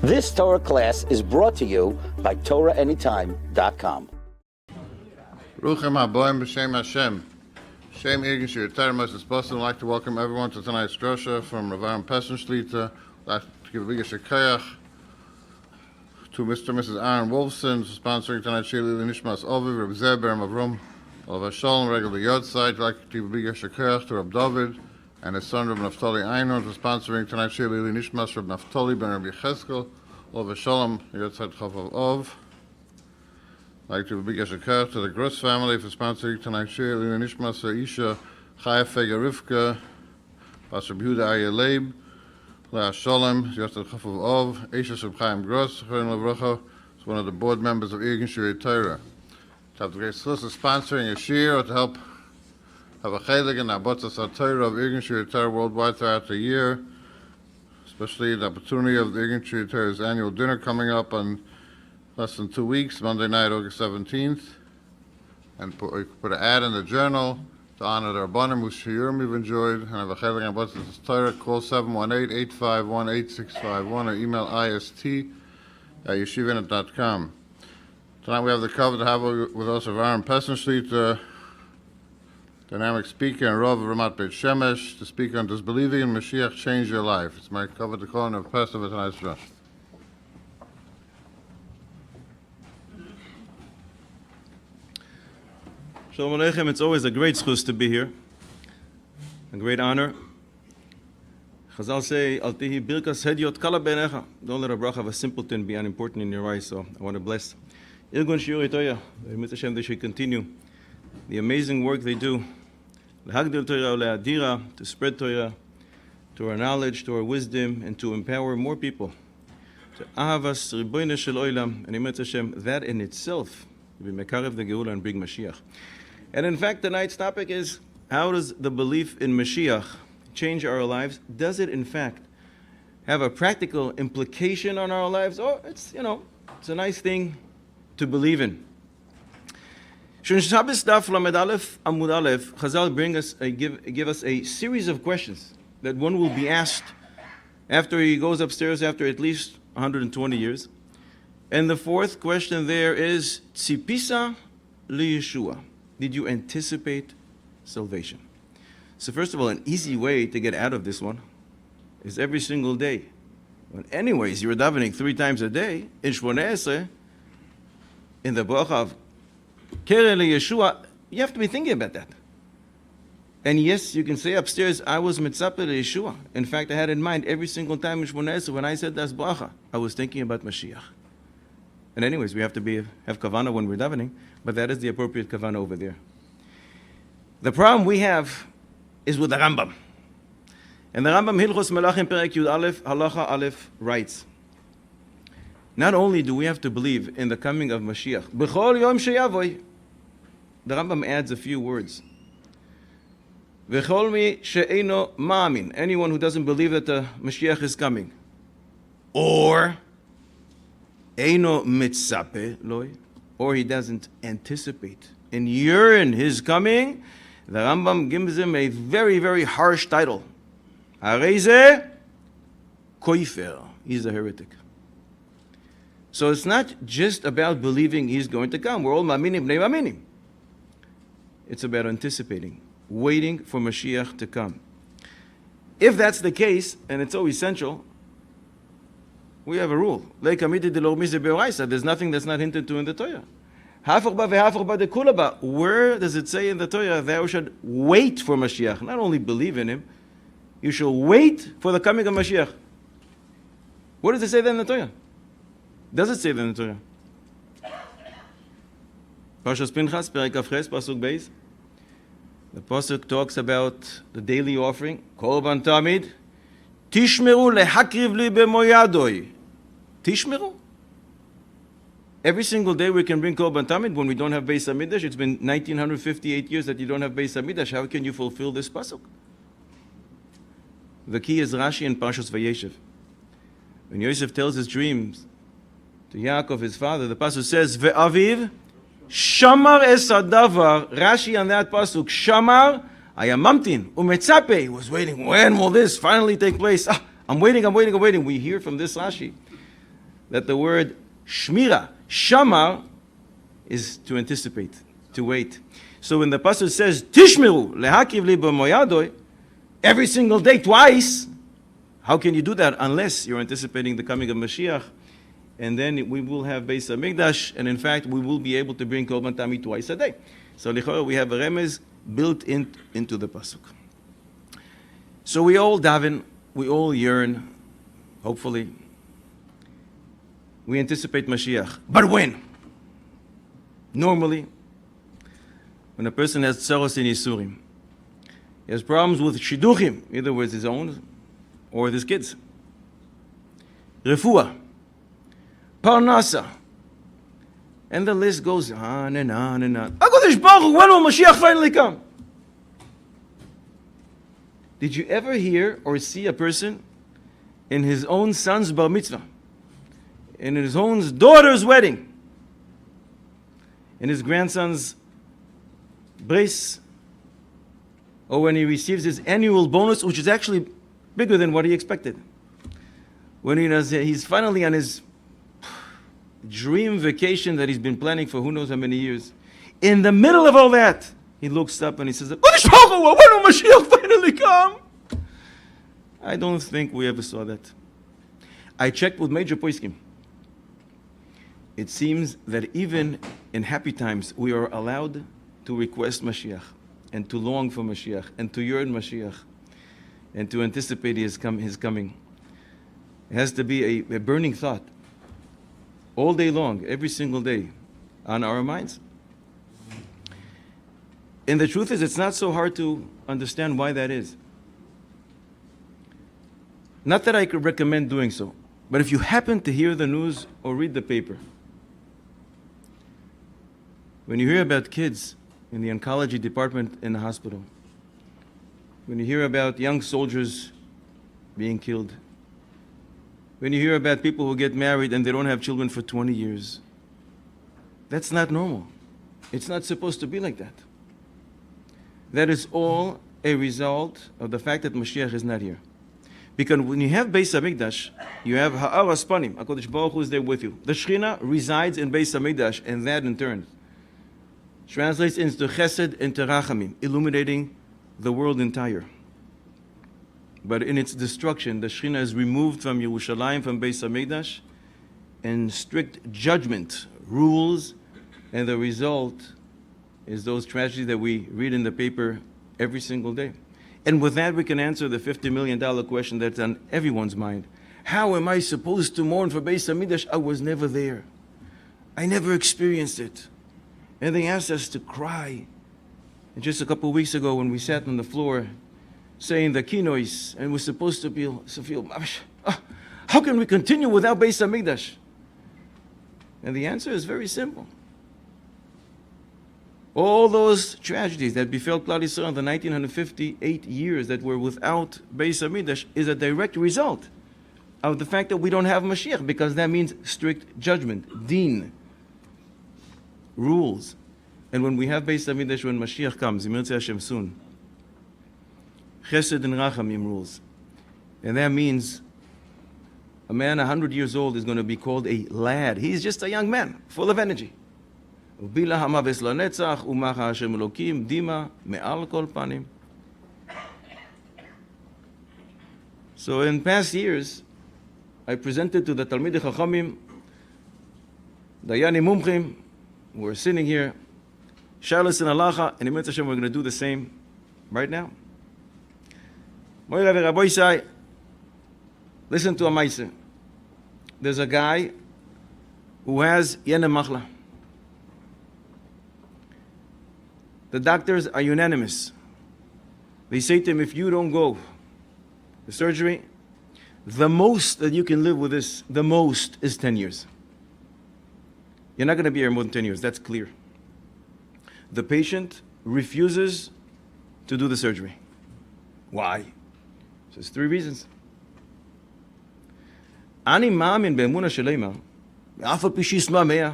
This Torah class is brought to you by TorahAnytime.com. Ruchem haboim b'shem Hashem. Shem Irgin Shir Termos is Boston. I'd like to welcome everyone to tonight's drasha from Rav Aaron Pessenschliter. I'd like to give a big shekayach to Mr. and Mrs. Aaron Wolfson for sponsoring tonight's Shir Lili Nishmas Oviv, Reb Zeber, Avrum, Olav Shalom, regular Yodzeit. I'd like to give a big shekayach to Reb David and his son Reb Naftali Einhorn for sponsoring tonight's Shir Lili Nishmas, Reb Naftali ben Reb Yecheskel, Olav Shalom, Yodzeit Chavav Ov. I'd like to give a big shekayach to the Gross family for sponsoring tonight's Shir Lili Nishmas, Isha, Chaya Fega Rivka, Pastor Yehuda Aryeh Leib, Leah Shalom, Yotzat Chavav Ov, Eisha Reb Chaim Gross, Chaim Lavrocha, is one of the board members of Irgin Shirei Torah. To have the great source of sponsoring a shir or to help have a chelik in the Abotzas HaTorah of Irgin Shirei Torah worldwide throughout the year, especially the opportunity of the Irgin Shirei Torah's annual dinner coming up on less than 2 weeks, Monday night, August 17th. And put an ad in the journal to honor the Rabbanim whose shiurim we've enjoyed, and have a chelik in Abotzas HaTorah. Call 718-851-8651 or email ist@yeshivanet.com. Tonight we have the cover to have with us of Aaron Pessenschliter, dynamic speaker and Rav of Ramat Beit Shemesh, to speak on Does Believing in Moshiach Change Your Life? It's my cover to call of Pastor for tonight's rush. Shalom Aleichem, it's always a great schus to be here, a great honor. Chazal say, Al tihi birkas hediot kala beinecha. Don't let a bracha of a simpleton be unimportant in your eyes, so I want to bless Irgun Shirei Torah. Hashem, they should continue the amazing work they do. Lehagdil Torah le'adira, to spread Torah, to our knowledge, to our wisdom, and to empower more people. To ahavas riboyne shel oilam, and Emet Hashem, that in itself will be mekarev the Geula and bring Mashiach. And in fact, tonight's topic is, how does the belief in Mashiach change our lives? Does it in fact have a practical implication on our lives? Or it's a nice thing to believe in. Shon Shabbos Daf Lamed Aleph Amud Aleph, Chazal give us a series of questions that one will be asked after he goes upstairs after at least 120 years. And the fourth question there is Tzipisa li-Yeshua. Did you anticipate salvation? So first of all, an easy way to get out of this one is every single day. But anyways, you're davening 3 times a day, in Shmoneh Esrei, in the bracha of Keren Yeshua, you have to be thinking about that. And yes, you can say upstairs, I was mitzapeh Yeshua. In fact, I had in mind every single time in Shmoneh Esrei when I said das bracha, I was thinking about Mashiach. And anyways, we have to have kavanah when we're davening, but that is the appropriate kavanah over there. The problem we have is with the Rambam. And the Rambam Hilchos Melachim Perek Yud Aleph Halacha Aleph writes, not only do we have to believe in the coming of Mashiach, B'chol Yom Sheyavoy, the Rambam adds a few words. V'chol mi she'eino ma'amin, anyone who doesn't believe that the Mashiach is coming. Or Eino mitzape loy, or he doesn't anticipate and yearn his coming, the Rambam gives him a very, very harsh title. Hareze koifer, he's a heretic. So it's not just about believing he's going to come. We're all ma'aminim bnei ma'aminim. It's about anticipating, waiting for Mashiach to come. If that's the case, and it's so essential, we have a rule. There's nothing that's not hinted to in the Torah. Where does it say in the Torah that we should wait for Mashiach? Not only believe in him, you should wait for the coming of Mashiach. What does it say then in the Torah? Does it say then in the Torah? Parshas Pinchas, Perek Avches, Pasuk Beis. The Pasuk talks about the daily offering. Korban Tamid. Tishmeru lehakriv li b'moyadoi. Tishmeru? Every single day we can bring Korban Tamid when we don't have Beis HaMikdash. It's been 1958 years that you don't have Beis HaMikdash. How can you fulfill this pasuk? The key is Rashi in Parshas Vayeshev. When Yosef tells his dreams to Yaakov, his father, the pasuk says, Ve'aviv shamar es hadavar. Rashi on that pasuk, shamar, I am mamtin, umetzape. He was waiting. When will this finally take place? I'm waiting. We hear from this Rashi that the word shmira, shamar, is to anticipate, to wait. So when the pasuk says, Tishmiru, lehakiv li b'moyadoi, every single day, twice, how can you do that unless you're anticipating the coming of Mashiach? And then we will have Beis HaMikdash, and in fact, we will be able to bring Korban Tamid twice a day. So lichora, we have a remez built into the pasuk. So we all daven, we all yearn, hopefully. We anticipate Mashiach. But when? Normally, when a person has tsaros in Yisurim, he has problems with shiduchim, either with his own or with his kids. Refuah, parnasa, and the list goes on and on and on. HaKadosh Baruch Hu, when will Mashiach finally come? Did you ever hear or see a person in his own son's bar mitzvah, in his own daughter's wedding, in his grandson's brace, or when he receives his annual bonus, which is actually bigger than what he expected? When he's finally on his dream vacation that he's been planning for who knows how many years. In the middle of all that, he looks up and he says, when will Mashiach finally come? I don't think we ever saw that. I checked with major poskim. It seems that even in happy times, we are allowed to request Mashiach, and to long for Mashiach, and to yearn Mashiach, and to anticipate his coming. It has to be a burning thought all day long, every single day, on our minds. And the truth is, it's not so hard to understand why that is. Not that I could recommend doing so, but if you happen to hear the news or read the paper, when you hear about kids in the oncology department in the hospital, when you hear about young soldiers being killed, when you hear about people who get married and they don't have children for 20 years, that's not normal. It's not supposed to be like that. That is all a result of the fact that Mashiach is not here. Because when you have Beis HaMikdash, you have Ha'ar Aspanim, HaKadosh Baruch Hu is there with you. The Shekhinah resides in Beis HaMikdash, and that in turn translates into Chesed and Terachamim, illuminating the world entire. But in its destruction, the Shekhinah is removed from Yerushalayim, from Beis HaMikdash, and strict judgment rules, and the result is those tragedies that we read in the paper every single day. And with that, we can answer the $50 million question that's on everyone's mind. How am I supposed to mourn for Beis HaMikdash? I was never there. I never experienced it. And they asked us to cry. And just a couple of weeks ago, when we sat on the floor saying the kinois, and we're supposed to feel how can we continue without Beis HaMikdash? And the answer is very simple. All those tragedies that befell Klal Yisrael in the 1958 years that were without Beis HaMikdash is a direct result of the fact that we don't have Mashiach, because that means strict judgment, din, rules. And when we have Beis HaMikdash, when Mashiach comes, Yirtzeh Hashem soon, Chesed and Rachamim rules. And that means a man 100 years old is going to be called a lad. He's just a young man, full of energy. So in past years, I presented to the Talmidei Chachamim, Dayani Mumchim, who are sitting here, Shalos and Halacha, and Yirtzeh Hashem, we're going to do the same right now. Moira Rabbi Isai, listen to a ma'aseh. There's a guy who has Yene Machla. The doctors are unanimous. They say to him, if you don't go to surgery, the most that you can live with this, the most is 10 years. You're not going to be here more than 10 years, that's clear. The patient refuses to do the surgery. Why? There's 3 reasons. Ani ma'amin be'emunah shelema, ve'af al pi shisma mea.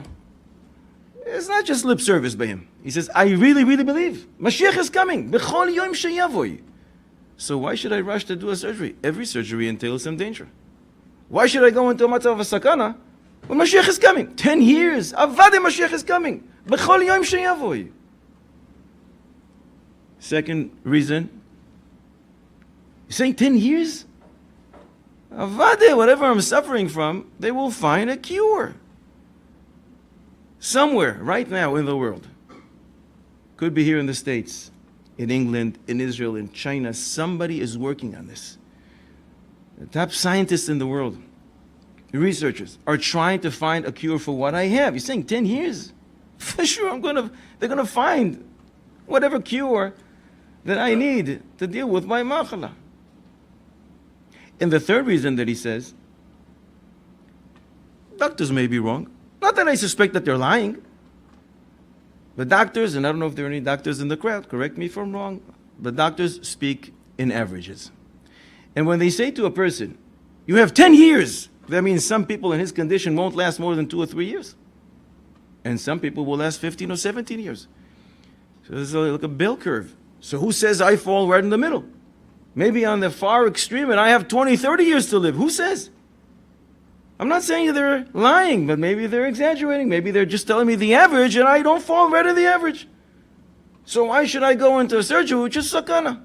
It's not just lip service by him. He says, I really, really believe Mashiach is coming. B'chol yom sheyavoy. So why should I rush to do a surgery? Every surgery entails some danger. Why should I go into a matzav of sakana When Mashiach is coming. 10 years. Avade Mashiach is coming. B'chol yom sheyavoy. Second reason. You're saying 10 years? Avade, whatever I'm suffering from, they will find a cure. Somewhere, right now in the world. Could be here in the States, in England, in Israel, in China. Somebody is working on this. The top scientists in the world, the researchers, are trying to find a cure for what I have. You're saying 10 years? For sure, they're gonna find whatever cure that I need to deal with my machala. And the third reason that he says, doctors may be wrong. Not that I suspect that they're lying. The doctors, and I don't know if there are any doctors in the crowd, correct me if I'm wrong, but doctors speak in averages. And when they say to a person, you have 10 years, that means some people in his condition won't last more than 2 or 3 years. And some people will last 15 or 17 years. So this is like a bell curve. So who says I fall right in the middle? Maybe on the far extreme and I have 20, 30 years to live. Who says? I'm not saying they're lying, but maybe they're exaggerating. Maybe they're just telling me the average and I don't fall right in the average. So why should I go into surgery which is sakana?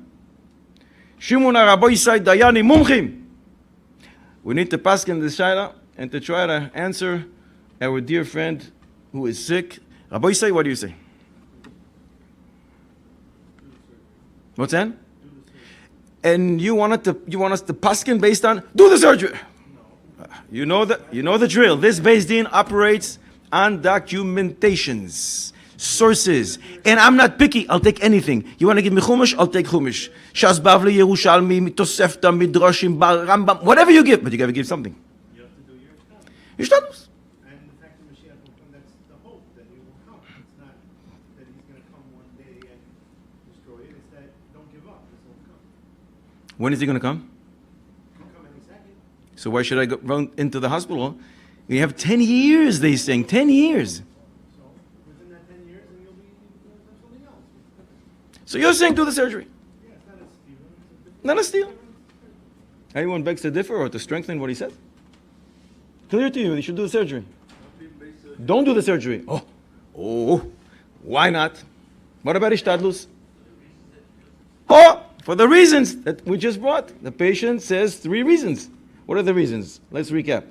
Shimon Araboisai Dayani Mumchim. We need to pass in the shaila and to try to answer our dear friend who is sick. Raboisai, what do you say? What's that? And you want us to paskin based on do the surgery. You know the drill. This Beis Din operates on documentations, sources, and I'm not picky. I'll take anything. You want to give me chumash? I'll take chumash. Shas Bavli, Yerushalmi, Tosefta, Midrashim, Rambam, whatever you give, but you got to give something. You have to do your shtatus. And the fact that Mashiach will come, that's the hope that he will come. It's not that he's going to come one day and destroy it. It's that don't give up. This will come. When is he going to come? He'll come any second. So why should I go run into the hospital? We have 10 years, they saying. 10 years. So within that 10 years, then you'll be doing something else. So you're saying do the surgery. Yeah, it's not a steal. It's a different. Not a steal. Anyone begs to differ or to strengthen what he said? Clear to you, you should do the surgery. Don't do the surgery. Oh, why not? What about Ishtadlus? Oh, for the reasons that we just brought. The patient says 3 reasons. What are the reasons? Let's recap.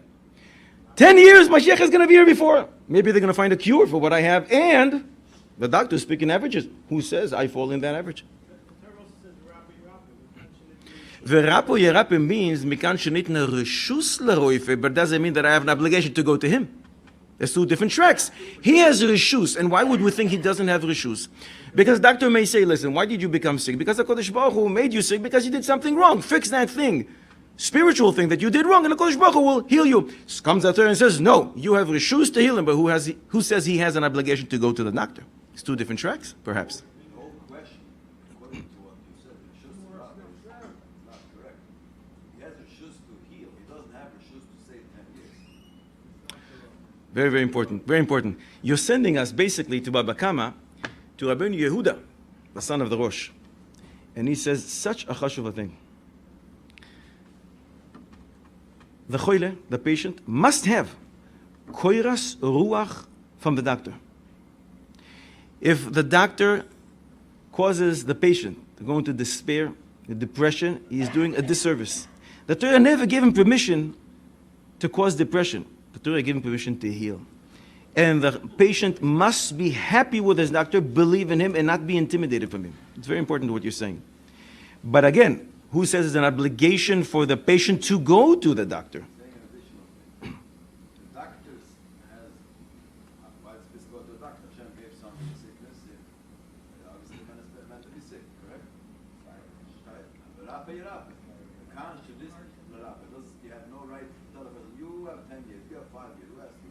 10 years, Mashiach is going to be here before. Maybe they're going to find a cure for what I have. And the doctors speak in averages. Who says I fall in that average? V'rapo yerape means mikan shenitna reshus leroife, but doesn't mean that I have an obligation to go to him. There's 2 different tracks. He has reshus, and why would we think he doesn't have reshus? Because doctor may say, listen, why did you become sick? Because the Kodesh Baruch Hu made you sick because you did something wrong. Fix that thing. Spiritual thing that you did wrong, and the Kodesh Baruch Hu will heal you. Comes out there and says, no, you have reshus to heal him, but who says he has an obligation to go to the doctor? It's 2 different tracks, perhaps. The whole question, according to what you said, the shus to rabbi is not correct. He has a shus to heal. He doesn't have a shus to save 10 years. Very, very important. Very important. You're sending us basically to Baba Kama, to Rabbeinu Yehuda, the son of the Rosh. And he says such a chashuv thing. The choile, the patient, must have koiras ruach from the doctor. If the doctor causes the patient to go into despair, depression, he is doing a disservice. The Torah never gave him permission to cause depression. The Torah gave him permission to heal. And the patient must be happy with his doctor, believe in him, and not be intimidated from him. It's very important what you're saying. But again, who says it's an obligation for the patient to go to the doctor? Saying an additional thing. The doctors has, why it's supposed to go to the doctor? Hashem gave somebody sickness. Obviously, the man is meant to be sick, correct? Right. The rabbi, the Khan should listen to the rabbi. You have no right to tell a person, you have 10 years, you have 5 years, who has to?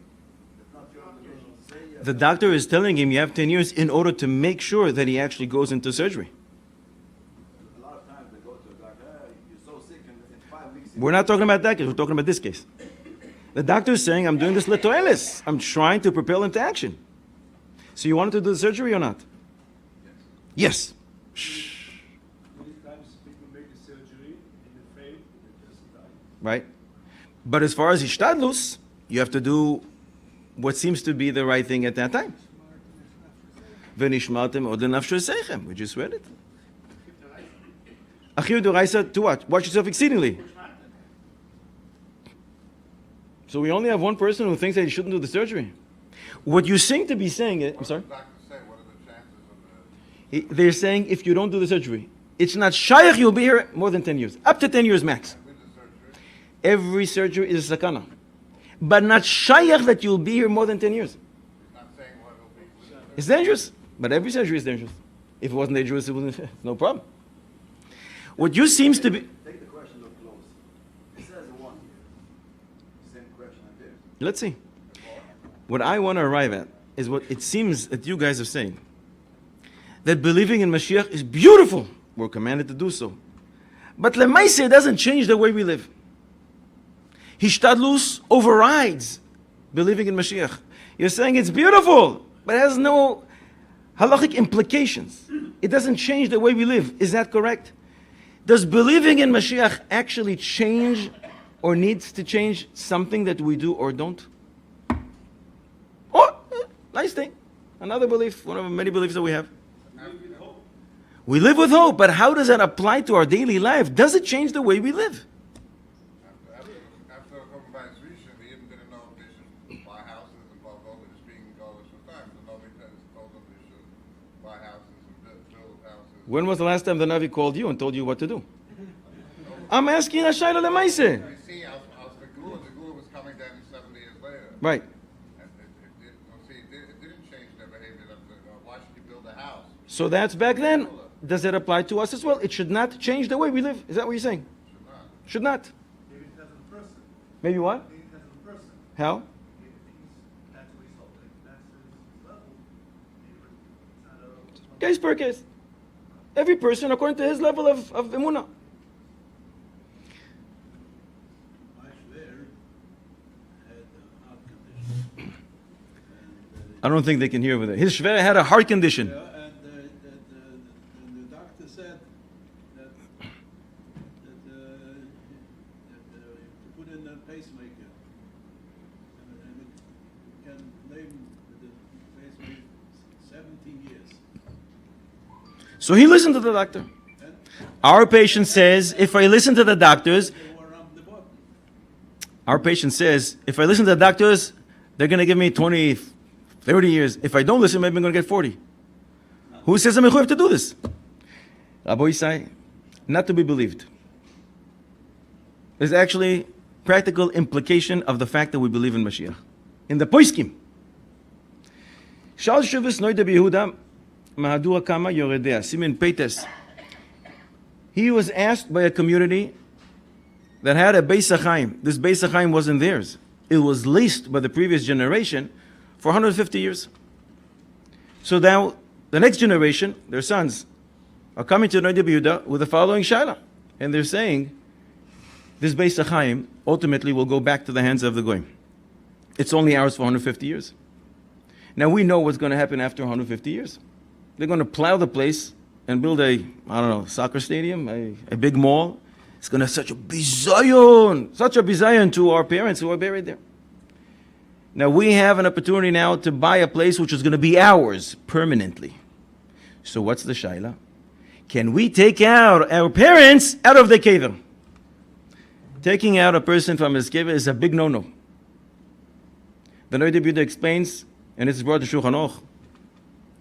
It's not your obligation to say you have The doctor is telling him you have 10 years in order to make sure that he actually goes into surgery. A lot of times they go to a doctor, hey, you're so sick, and in 5 weeks... We're not talking about that case, we're talking about this case. The doctor is saying, I'm doing this letoelis. I'm trying to propel into action. So you wanted to do the surgery or not? Yes. Many times people make a surgery in the faith and the person dies. Right? But as far as ishtadlus, you have to do what seems to be the right thing at that time. V'nishmartem od lenafshosechem. We just read it. Achir d'oraisa to what? Watch yourself exceedingly. So we only have one person who thinks that he shouldn't do the surgery. What you seem to be saying is, I'm sorry? What does the doctor say? What are the chances of the... They're saying if you don't do the surgery, it's not shaykh, you'll be here more than 10 years. Up to 10 years max. With the surgery? Every surgery is a sakana. But not shaykh that you'll be here more than 10 years. Not saying what it'll be. With the It's dangerous. But every surgery is dangerous. If it wasn't dangerous, it wouldn't, no problem. What you seems to be... Take the question look close. It says a 1 year. Same question I did. Let's see. What I want to arrive at is what it seems that you guys are saying. That believing in Mashiach is beautiful. We're commanded to do so. But Lemaise doesn't change the way we live. Hishtadlus overrides believing in Mashiach. You're saying it's beautiful, but it has no halachic implications. It doesn't change the way we live. Is that correct? Does believing in Mashiach actually change or needs to change something that we do or don't? Oh, nice thing. Another belief, one of the many beliefs that we have. We live with hope, but how does that apply to our daily life? Does it change the way we live? After coming by Zrisha, they even didn't know if they should buy houses and blah, blah, blah, just being godless for time. So nobody told them they should buy houses and build houses. When was the last time the Navi called you and told you what to do? I'm asking a shayla lemaise. You see, as the Gula was coming down 70 years later. Right. And it didn't change their behavior. Why should you build a house? So that's back then. Does that apply to us as well? It should not change the way we live. Is that what you're saying? Should not. Should not. Maybe it depends on the person. Maybe what? Maybe it depends on the person. How? Maybe if that's what he's holding, that's his level. Maybe it's not a... Case per case. Every person according to his level of emunah. My shver had a heart condition. I don't think they can hear over there. His shver had a heart condition. And the doctor said that to put in a pacemaker and it can live the pacemaker 17 years. So he listened to the doctor. Our patient says, if I listen to the doctors, They were around the bottom. our patient says, if I listen to the doctors, they're going to give me 20, 30 years. If I don't listen, maybe I'm going to get 40. Who says I'm equipped to do this? Rabbi Isai, not to be believed. There's actually practical implication of the fact that we believe in Mashiach. In the Poiskim. Shal Shuvis Noida Behuda, Mahadura Kama Yoredea, Simen Peites. He was asked by a community that had a Beis HaChaim. This Beis HaChaim wasn't theirs. It was leased by the previous generation for 150 years. So now, the next generation, their sons, are coming to Noida Behuda with the following shaila. And they're saying, this Beis HaChaim ultimately will go back to the hands of the Goyim. It's only ours for 150 years. Now we know what's going to happen after 150 years. They're going to plow the place and build soccer stadium, a big mall. It's going to have such a bizayon to our parents who are buried there. Now we have an opportunity now to buy a place which is going to be ours permanently. So what's the shaila? Can we take out our parents out of the kever? Taking out a person from his kever is a big no-no. The Noida B'Yehuda explains, and it's brought to Shulchan Aruch,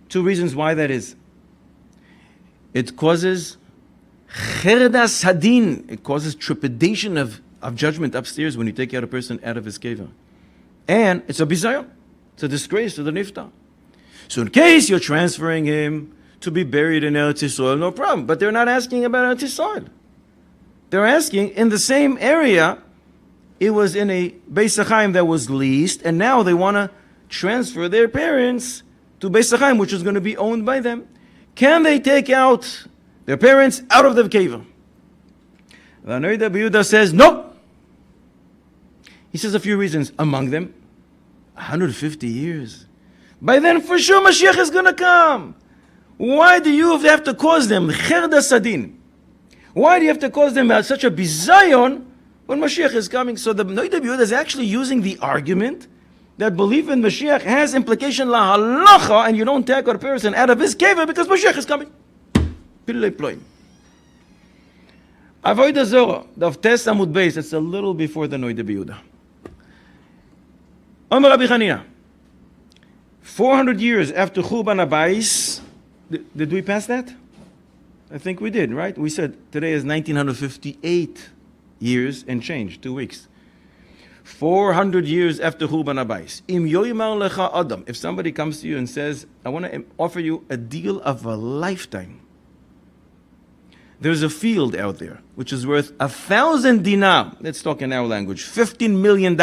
2 reasons why that is. It causes cherdas hadin. It causes trepidation of judgment upstairs when you take out a person out of his kever. And it's a bizayon. It's a disgrace to the nifta. So in case you're transferring him to be buried in Eretz Yisrael, no problem. But they're not asking about Eretz Yisrael. They're asking in the same area. It was in a Beis HaChaim that was leased, and now they want to transfer their parents to Beis HaChaim, which is going to be owned by them. Can they take out their parents out of the kever? The Noida B'Yehuda says no. He says a few reasons. Among them, 150 years. By then, for sure, Mashiach is going to come. Why do you have to cause them cherdas hadin? Why do you have to cause them such a bizayon when Mashiach is coming? So the Noida B'Yehuda is actually using the argument that belief in Mashiach has implication la halacha, and you don't take a person out of his kever because Mashiach is coming. Pilei ploim. Avodah Zorah, the Tes Amud Beis, it's a little before the Noida B'Yehuda. Omer Rabbi Chanina, 400 years after Churban HaBayis, did we pass that? I think we did, right? We said today is 1958 years and change, 2 weeks. 400 years after Churban HaBayis. Im yoymar lecha adam, if somebody comes to you and says, I want to offer you a deal of a lifetime. There's a field out there which is worth 1,000 dinar. Let's talk in our language, $15 million.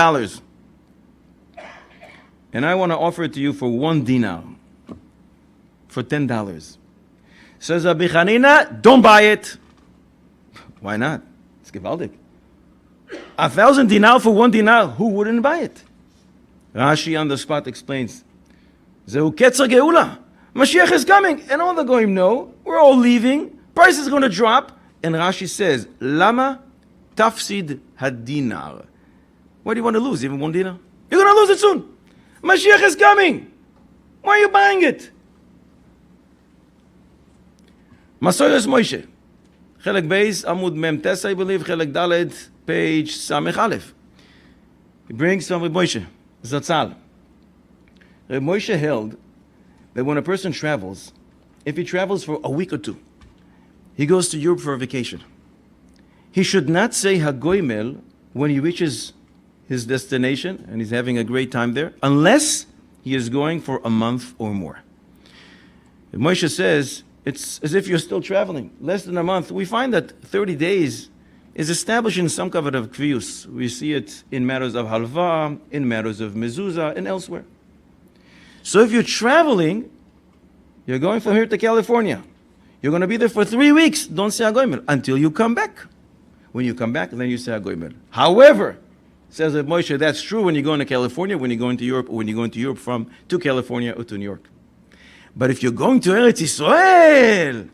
And I want to offer it to you for 1 dinar, for $10. Says Rabbi Chanina, don't buy it. Why not? It's gewaldig. 1,000 dinar for 1 dinar, who wouldn't buy it? Rashi on the spot explains, Zehu ketzer geula. Mashiach is coming, and all the goyim know, we're all leaving, price is going to drop, and Rashi says, Lama tafsid had-dinar. What do you want to lose, even 1 dinar? You're going to lose it soon. Mashiach is coming. Why are you buying it? Masoyos Moshe. Chelek Beis, Amud Mem Tes, I believe, Chelek Dalet, page Samech Aleph. He brings from Reb Moshe, Zatzal. Reb Moshe held that when a person travels, if he travels for a week or 2, he goes to Europe for a vacation, he should not say Hagoymel when he reaches his destination and he's having a great time there, unless he is going for a month or more. Reb Moshe says, it's as if you're still traveling, less than a month. We find that 30 days is establishing some kind of kviyus. We see it in matters of halva, in matters of mezuzah, and elsewhere. So if you're traveling, you're going from here to California. You're going to be there for 3 weeks. Don't say hagoymel until you come back. When you come back, then you say hagoymel. However, says Reb Moshe, that's true when you're going to California, when you're going to Europe, or when you're going to Europe to California or to New York. But if you're going to Eretz Yisrael,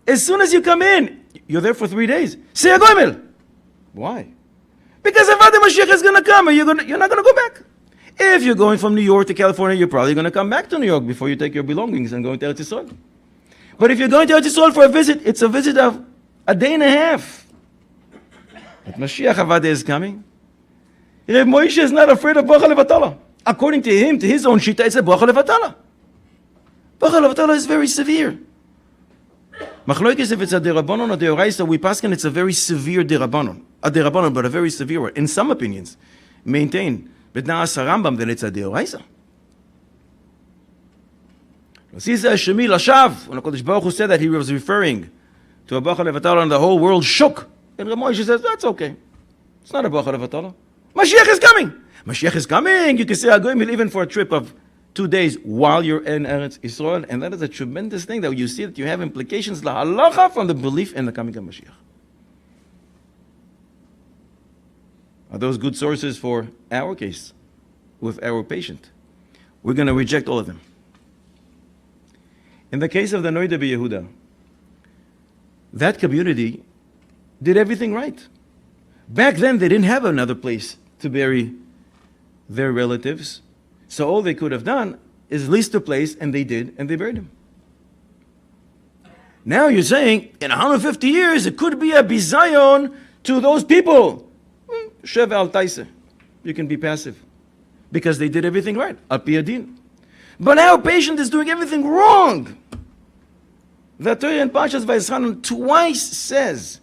as soon as you come in, you're there for 3 days. Say hagoymel. Why? Because if the Mashiach is going to come, you're not going to go back. If you're going from New York to California, you're probably going to come back to New York before you take your belongings and go into Eretz Yisrael. But if you're going to Eretz Yisrael for a visit, it's a visit of a day and a half. But Mashiach Avada is coming. Reb Moshe is not afraid of Bracha Levatala. According to him, to his own shita, it's a Bracha Levatala. Bracha Levatala is very severe. Machloikis, if it's a derabanon or deoraisa, we paskin it's a very severe derabanon. A derabanon, but a very severe one. In some opinions, maintain, but now as a Rambam, then it's a deoraisa. L'sisa Shemi Lashav, when HaKadosh Baruch Hu said that, he was referring to a Bracha Levatala and the whole world shook. And Reb Moshe says, that's okay. It's not a Bracha Levatala. Mashiach is coming. Mashiach is coming. You can say hagoymel even for a trip of 2 days while you're in Eretz Yisrael, and that is a tremendous thing that you see that you have implications la halacha from the belief in the coming of Mashiach. Are those good sources for our case with our patient? We're going to reject all of them. In the case of the Noida B'Yehuda, that community did everything right. Back then, they didn't have another place to bury their relatives. So all they could have done is lease a place, and they did, and they buried him. Now you're saying, in 150 years, it could be a bizayon to those people. Shev al taise. You can be passive. Because they did everything right, al pi adin. But our patient is doing everything wrong. The Torah in Parshas Vayischanan twice says,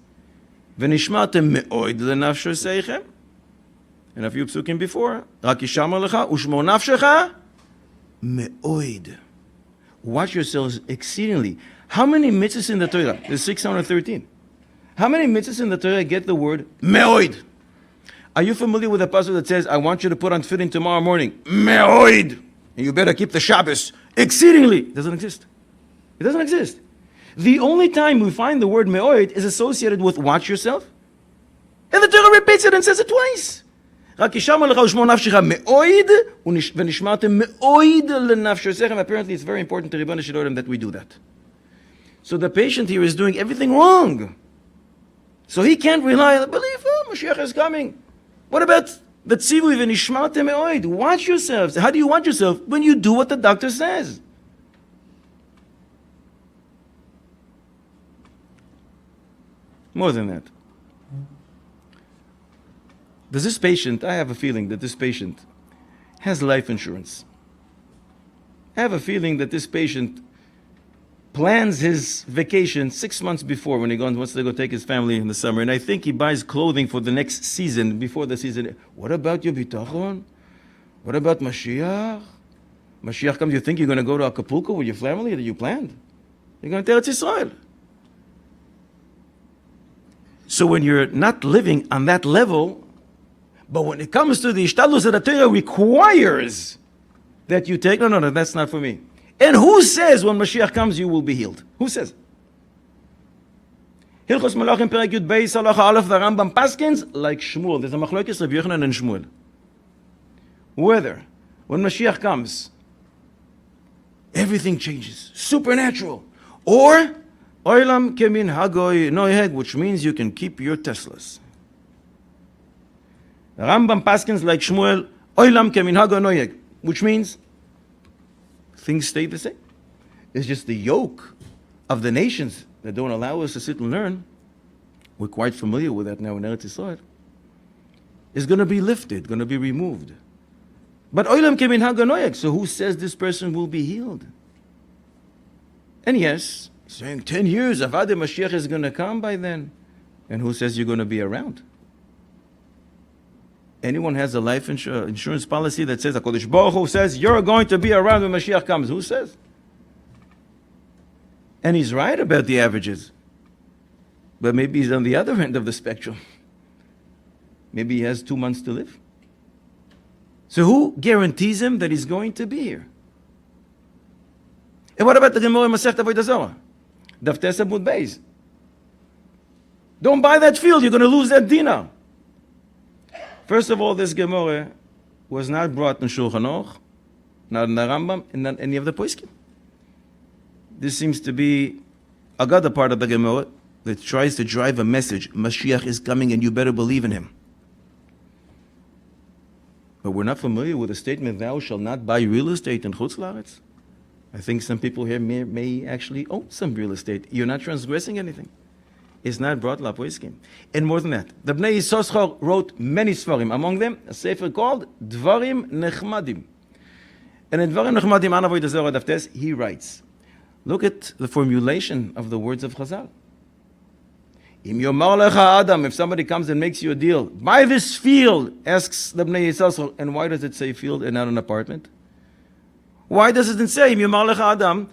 V'nishmatem me'oid lenafsho seichem. And a few psukim before, Rak yishamar lecha ushmor nafshecha me'oid. Watch yourselves exceedingly. How many mitzvahs in the Torah? There's 613. How many mitzvahs in the Torah get the word me'oid? Are you familiar with the passage that says, I want you to put on tefillin tomorrow morning? Me'oid. And you better keep the Shabbos exceedingly. It doesn't exist. It doesn't exist. The only time we find the word me'oid is associated with watch yourself. And the Torah repeats it and says it twice. Apparently it's very important to Ribbon Shalorim that we do that. So the patient here is doing everything wrong. So he can't rely on the belief, oh, Moshiach is coming. What about The tzivui v'nishmartem me'od. Watch yourselves. How do you watch yourself? When you do what the doctor says. More than that. Does this patient, I have a feeling that this patient has life insurance. I have a feeling that this patient plans his vacation 6 months before when he wants to go take his family in the summer. And I think he buys clothing for the next season, before the season. What about your bitachon? What about Moshiach? Moshiach comes, you think you're going to go to Acapulco with your family that you planned? You're going to Eretz Yisrael. So when you're not living on that level, but when it comes to the ishtadlus that the Torah requires that you take, no, that's not for me. And who says when Mashiach comes you will be healed? Who says? Hilchos Malachim Perek Yud Beis Halacha Aleph, the Rambam paskins like Shmuel. There's a machlokes Rabbi Yochanan and Shmuel. Whether when Mashiach comes, everything changes, supernatural, or Oilam Kemin Hagoy Noheg, which means you can keep your Teslas. The Rambam paskins like Shmuel, Oilam Kemin Hagoy Noheg, which means things stay the same. It's just the yoke of the nations that don't allow us to sit and learn. We're quite familiar with that now in Eretz Yisrael. Is going to be lifted, going to be removed. But Oilam Kemin Haganoyek, so who says this person will be healed? And yes, saying 10 years, Avad Mashiach is going to come by then. And who says you're going to be around? Anyone has a life insurance policy that says, HaKadosh Baruch Hu says, you're going to be around when Mashiach comes. Who says? And he's right about the averages. But maybe he's on the other end of the spectrum. Maybe he has 2 months to live. So who guarantees him that he's going to be here? And what about the Gemara Masechet Avodah Zarah? Daf Tes Amud Beis. Don't buy that field, you're going to lose that dinar. First of all, this Gemara was not brought in Shulchan Aruch, not in the Rambam, and not any of the Poskim. This seems to be a Agada part of the Gemara that tries to drive a message. Mashiach is coming and you better believe in him. But we're not familiar with the statement, thou shalt not buy real estate in Chutz La'aretz. I think some people here may actually own some real estate. You're not transgressing anything. It's not brought lapoiskim. And more than that, the Bnei Yissoschar wrote many svarim. Among them, a sefer called Dvarim Nechmadim. And in Dvarim Nechmadim, Anavoy Dezorah Daftes, he writes, look at the formulation of the words of Chazal. Im yomar lecha Adam, if somebody comes and makes you a deal, buy this field, asks the Bnei Yissoschar. And why does it say field and not an apartment? Why does it say, Im yomar lecha Adam,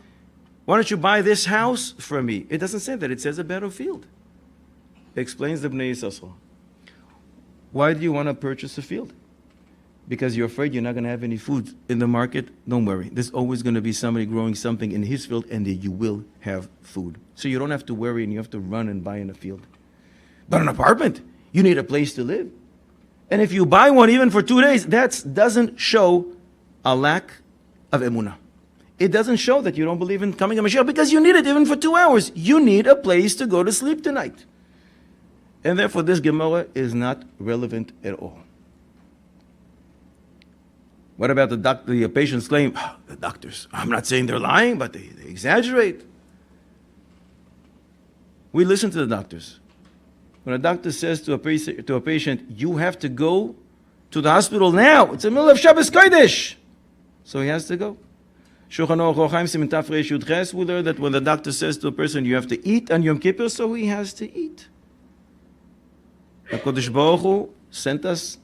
why don't you buy this house from me? It doesn't say that. It says a better field. Explains the Bnei Yissoschar. Why do you want to purchase a field? Because you're afraid you're not going to have any food in the market? Don't worry. There's always going to be somebody growing something in his field, and you will have food. So you don't have to worry and you have to run and buy in a field. But an apartment, you need a place to live. And if you buy one even for 2 days, that doesn't show a lack of emunah. It doesn't show that you don't believe in coming a Mashiach because you need it even for 2 hours. You need a place to go to sleep tonight. And therefore, this Gemara is not relevant at all. What about the patient's claim? The doctors, I'm not saying they're lying, but they exaggerate. We listen to the doctors. When a doctor says to a patient, you have to go to the hospital now. It's the middle of Shabbos Kodesh. So he has to go. Shulchan Aruch Chaim Siman Taf Reish Yud Ches, we learn that when the doctor says to a person, you have to eat on Yom Kippur, so he has to eat. HaKadosh Baruch Hu sent us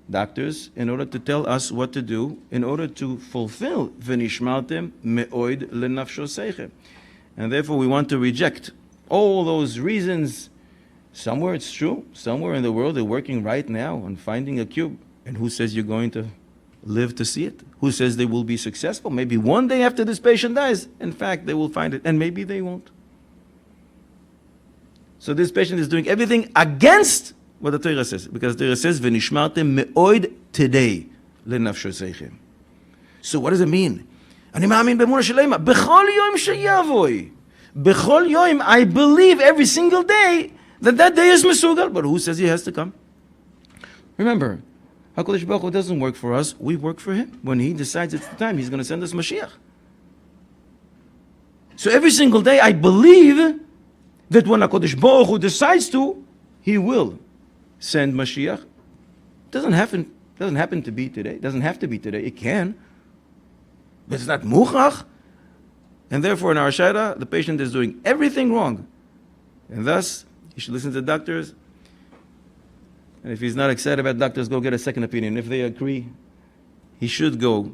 doctors in order to tell us what to do in order to fulfill V'nishmartem me'oid lenafsho seichem. And therefore we want to reject all those reasons. Somewhere it's true. Somewhere in the world they're working right now on finding a cube. And who says you're going to live to see it? Who says they will be successful? Maybe one day after this patient dies, in fact, they will find it. And maybe they won't. So this patient is doing everything against what the Torah says. Because the Torah says, V'nishmartem me'oid today lenafsho seichem. So what does it mean? Ani ma'amin b'emunah shelema. B'chol yom sheyavoy. B'chol yom, I believe every single day that day is mesugal. But who says he has to come? Remember, HaKadosh Baruch Hu doesn't work for us, we work for Him. When He decides it's the time, He's going to send us Mashiach. So every single day I believe that when HaKadosh Baruch Hu decides to, He will send Mashiach. Doesn't happen to be today. Doesn't have to be today. It can. But it's not muchach. And therefore in our Shara, the patient is doing everything wrong. And thus, he should listen to doctors. And if he's not excited about doctors, go get a second opinion. If they agree, he should go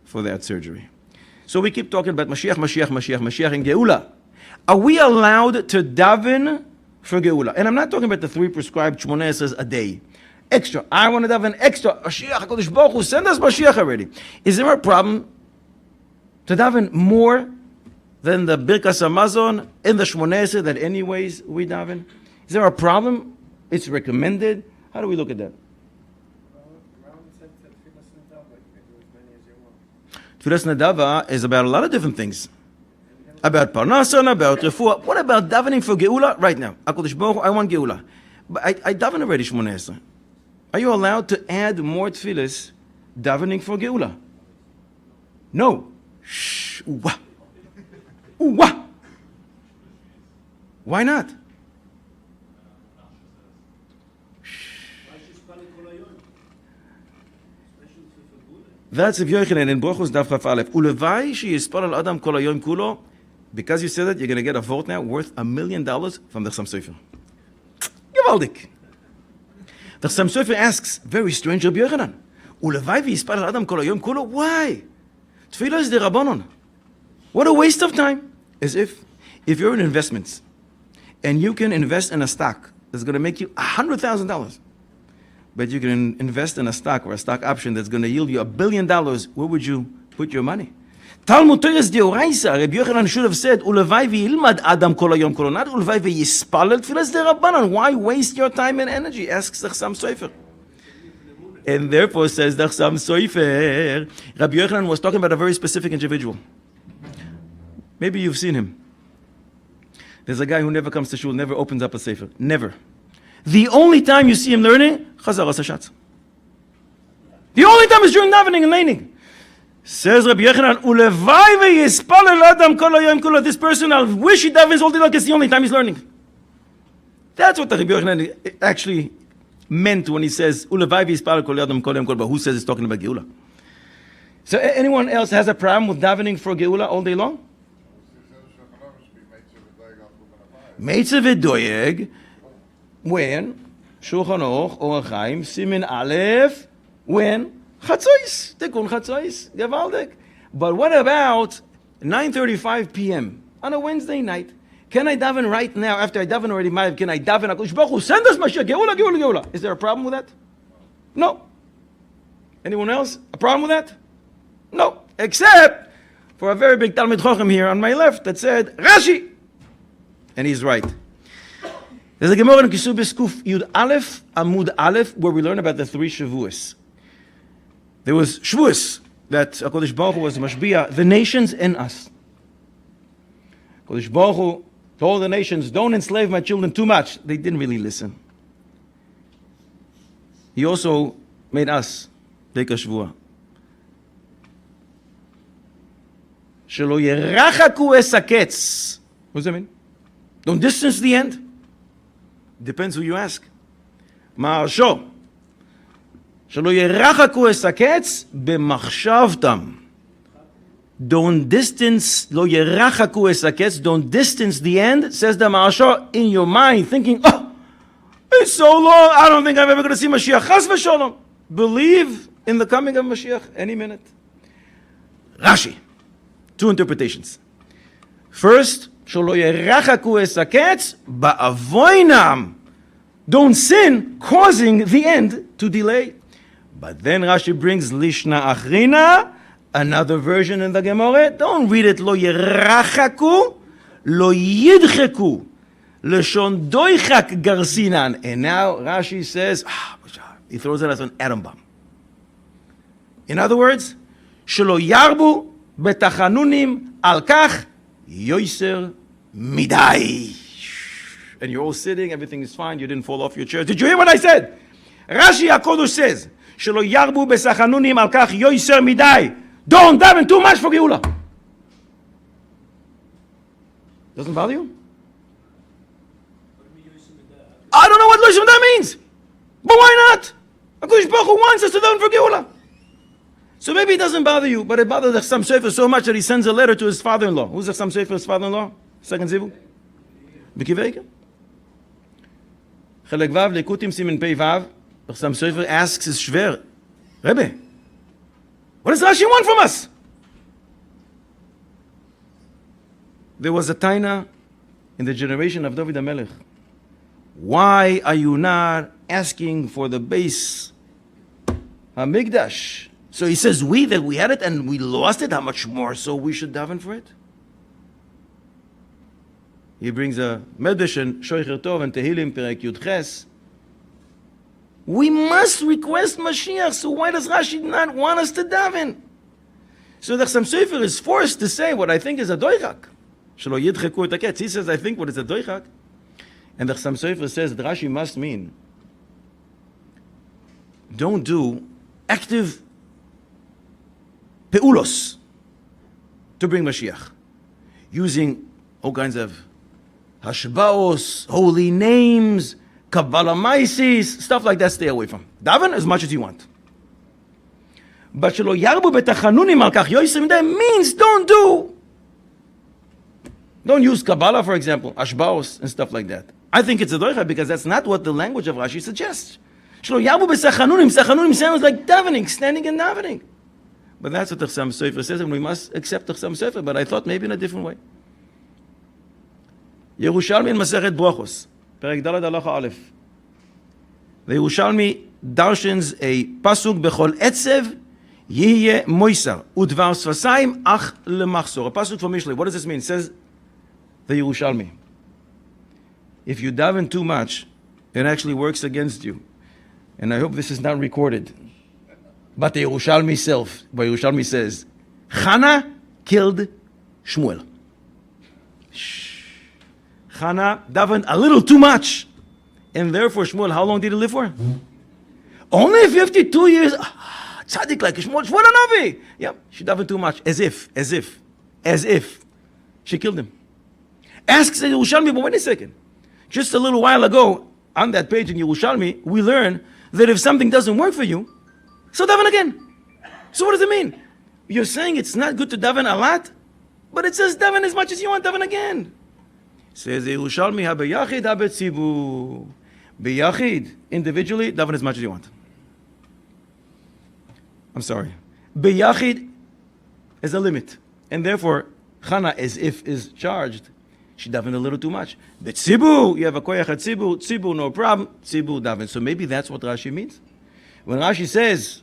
for that surgery. So we keep talking about Mashiach, Mashiach, Mashiach, Mashiach, and Geula. Are we allowed to daven for Geula? And I'm not talking about the 3 prescribed shmonesses a day. Extra. I want to daven extra. Mashiach, HaKadosh Baruch Hu, send us Mashiach already. Is there a problem to daven more than the Birkas Hamazon in the shmonesses that anyways we daven? Is there a problem? It's recommended. How do we look at that? Tfilas Nadava is about a lot of different things. About Parnasan, about Refuah. What about davening for Geula right now? HaKadosh Baruch Hu, I want Geula. But I daven already shmonesses. Are you allowed to add more tefillas davening for Geula? No. Shh. Ooh-wah. Ooh-wah. Why not? That's if Yochanan in Brochus Daf Chaf Aleph. Ulevai sheyispal al Adam kol hayom kulo. Because you said it, you're going to get a vote now worth $1 million from the Chassam Sofer. Gewaldig. The Chassam Sofer asks, very strange, Rabbi Yochanan. Ulevai sheyispal al Adam kol hayom kulo. Why? Tefillah is the Rabbanon. What a waste of time. As if you're in investments and you can invest in a stock that's going to make you $100,000, but you can invest in a stock or a stock option that's going to yield you $1 billion, where would you put your money? Talmud Teres Deoraisa, Rabbi Yochanan should have said, Ulevai v'ilmad Adam kol hayom kolo, not Ulevai v'yispal el tefillas de Rabbanan. Why waste your time and energy? Asks the Chassam Sofer. And therefore, says the Chassam Sofer, Rabbi Yochanan was talking about a very specific individual. Maybe you've seen him. There's a guy who never comes to shul, never opens up a sefer. Never. The only time you see him learning, Chazar Hashatz. The only time is during davening and laning. Says Rabbi Yochanan, Ulevai ve'yispal el Adam kol hayom kulo. This person, I wish he davens all day long, it's the only time he's learning. That's what the Rabbi Yochanan actually meant when he says, Ulevai ve'yispal kol Adam kol hayom kulo. But who says it's talking about Geula? So anyone else has a problem with davening for Geula all day long? Meitze v'doyeg, when? Shulchan Aruch, Orach Chaim, Simin Aleph, when? Chatzois, Tekun Chatzois, Gewaldig. But what about 9:35 p.m. on a Wednesday night? Can I daven right now, after I daven already, can I daven, HaKadosh Baruch Hu, send us Mashiach, Geula, Geula, Geula. Is there a problem with that? No. Anyone else? A problem with that? No. Except for a very big Talmid Chochem here on my left that said, Rashi! And he's right. There's a Gemara in Kisubis Kuf Yud Aleph Amud Aleph where we learn about the 3 Shavuos. There was Shavuos that HaKadosh Baruch Hu was Mashbiah, the nations and us. HaKadosh Baruch Hu told the nations, don't enslave my children too much. They didn't really listen. He also made us take a Shavuah. Shelo yerachaku es haketz. What does that mean? Don't distance the end. Depends who you ask. Ma'arsho. Shelo yerachaku es haketz b'machshavtam. Don't distance, lo yerachaku es haketz, don't distance the end, says the Ma'arsho, in your mind, thinking, oh, it's so long, I don't think I'm ever going to see Mashiach. Chas v'sholom. Believe in the coming of Mashiach any minute. Rashi. 2 interpretations. First, Shelo yerachaku es haketz ba'avoinam. Don't sin, causing the end to delay. But then Rashi brings Lishna Achrina, another version in the Gemara. Don't read it lo yerachaku, lo yidcheku, leshon doichak garsinan. And now Rashi says, he throws it as an atom bomb. In other words, shelo yarbu betachanunim al kach yoiser midai. And you're all sitting, everything is fine, you didn't fall off your chair. Did you hear what I said? Rashi HaKodesh says, שלא ירבו בסחנונים על כך יויסר מדי. Don't daven too much for גאולה. Doesn't bother you? I don't know what Yosher Midai means. But why not? HaKadosh Baruch Hu wants us to daven for Geula. So maybe it doesn't bother you, but it bothers the Chassam Sofer so much that he sends a letter to his father-in-law. Who's the Chassam Sofer's father-in-law? Second Zivu? B'Kiveiken? Chelek Vav, Lekutim Simen Pei Vav. The Chassam Sofer asks his Shver, Rebbe, what does Rashi want from us? There was a taina in the generation of David HaMelech. Why are you not asking for the base HaMikdash? So he says, that we had it and we lost it, how much more so we should daven for it? He brings a Medrash and Shoicher Tov and Tehillim Perek Yud Ches. We must request Mashiach, so why does Rashi not want us to daven? So the Chassam Sofer is forced to say what I think is a doichak. Shelo yidcheku et haketz. He says, I think what is a doichak. And the Chassam Sofer says that Rashi must mean, don't do active peulos to bring Mashiach. Using all kinds of hashbaos, holy names, Kabbalah Maisis, stuff like that, stay away from. Daven as much as you want. But shelo yarbu betachanunim al kach yoysim midai means don't use Kabbalah, for example, Ashbaos and stuff like that. I think it's a doicha because that's not what the language of Rashi suggests. Shelo yarbu besachanunim. Sachanunim sounds like davening, standing and davening. But that's what the Chassam Sofer says, and we must accept the Chassam Sofer. But I thought maybe in a different way. Yerushalmi in Masechet Brachos. Perek Daled Halacha Aleph. The Yerushalmi darshans a pasuk bechol etzev yihye moisar udvar sfasayim ach lemachsor. A pasuk from Mishlei. What does this mean? It says the Yerushalmi. If you daven too much, it actually works against you. And I hope this is not recorded. But the Yerushalmi says, Chana killed Shmuel. Chana davened a little too much. And therefore Shmuel, how long did he live for? Only 52 years. Tzaddik like Shmuel Navi. Yep, she davened too much. As if. She killed him. Asks the Yerushalmi, but wait a second. Just a little while ago, on that page in Yerushalmi, we learn that if something doesn't work for you, so daven again. So what does it mean? You're saying it's not good to daven a lot, but it says daven as much as you want, daven again. Says Yerushalmi, ha-beyachid, ha-betzibu. Beyachid, individually, daven as much as you want. I'm sorry. Beyachid is a limit. And therefore, Chana, as if, is charged. She davened a little too much. But Tzibu, you have a koyach at Tzibu, Tzibu, no problem, Tzibu daven. So maybe that's what Rashi means. When Rashi says,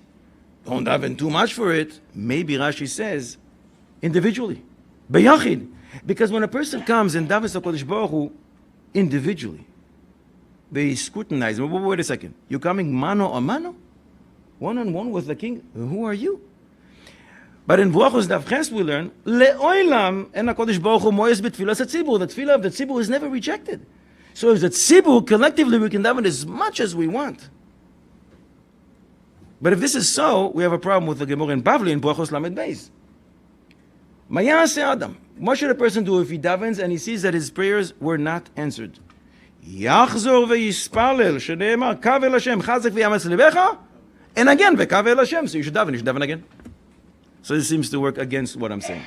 don't daven too much for it, maybe Rashi says, individually, beyachid. Because when a person comes and davens HaKadosh Baruch Hu individually, they scrutinize him. Wait a second. You're coming mano a mano? One-on-one with the king? Who are you? But in Brachos Daf Ches we learn, le'olam en HaKadosh Baruch Hu moyes b'tfilas hatzibur. The tefillah of the tzibur is never rejected. So if the tzibur, collectively we can daven as much as we want. But if this is so, we have a problem with the Gemara in Bavli in Brachos Lamed Beis. Mayase Adam. What should a person do if he davens and he sees that his prayers were not answered? Yachzor ve'yispalel sheneemar kav el Hashem chazak v'yametz lebecha. And again, ve'kav el Hashem. So you should daven again. So this seems to work against what I'm saying.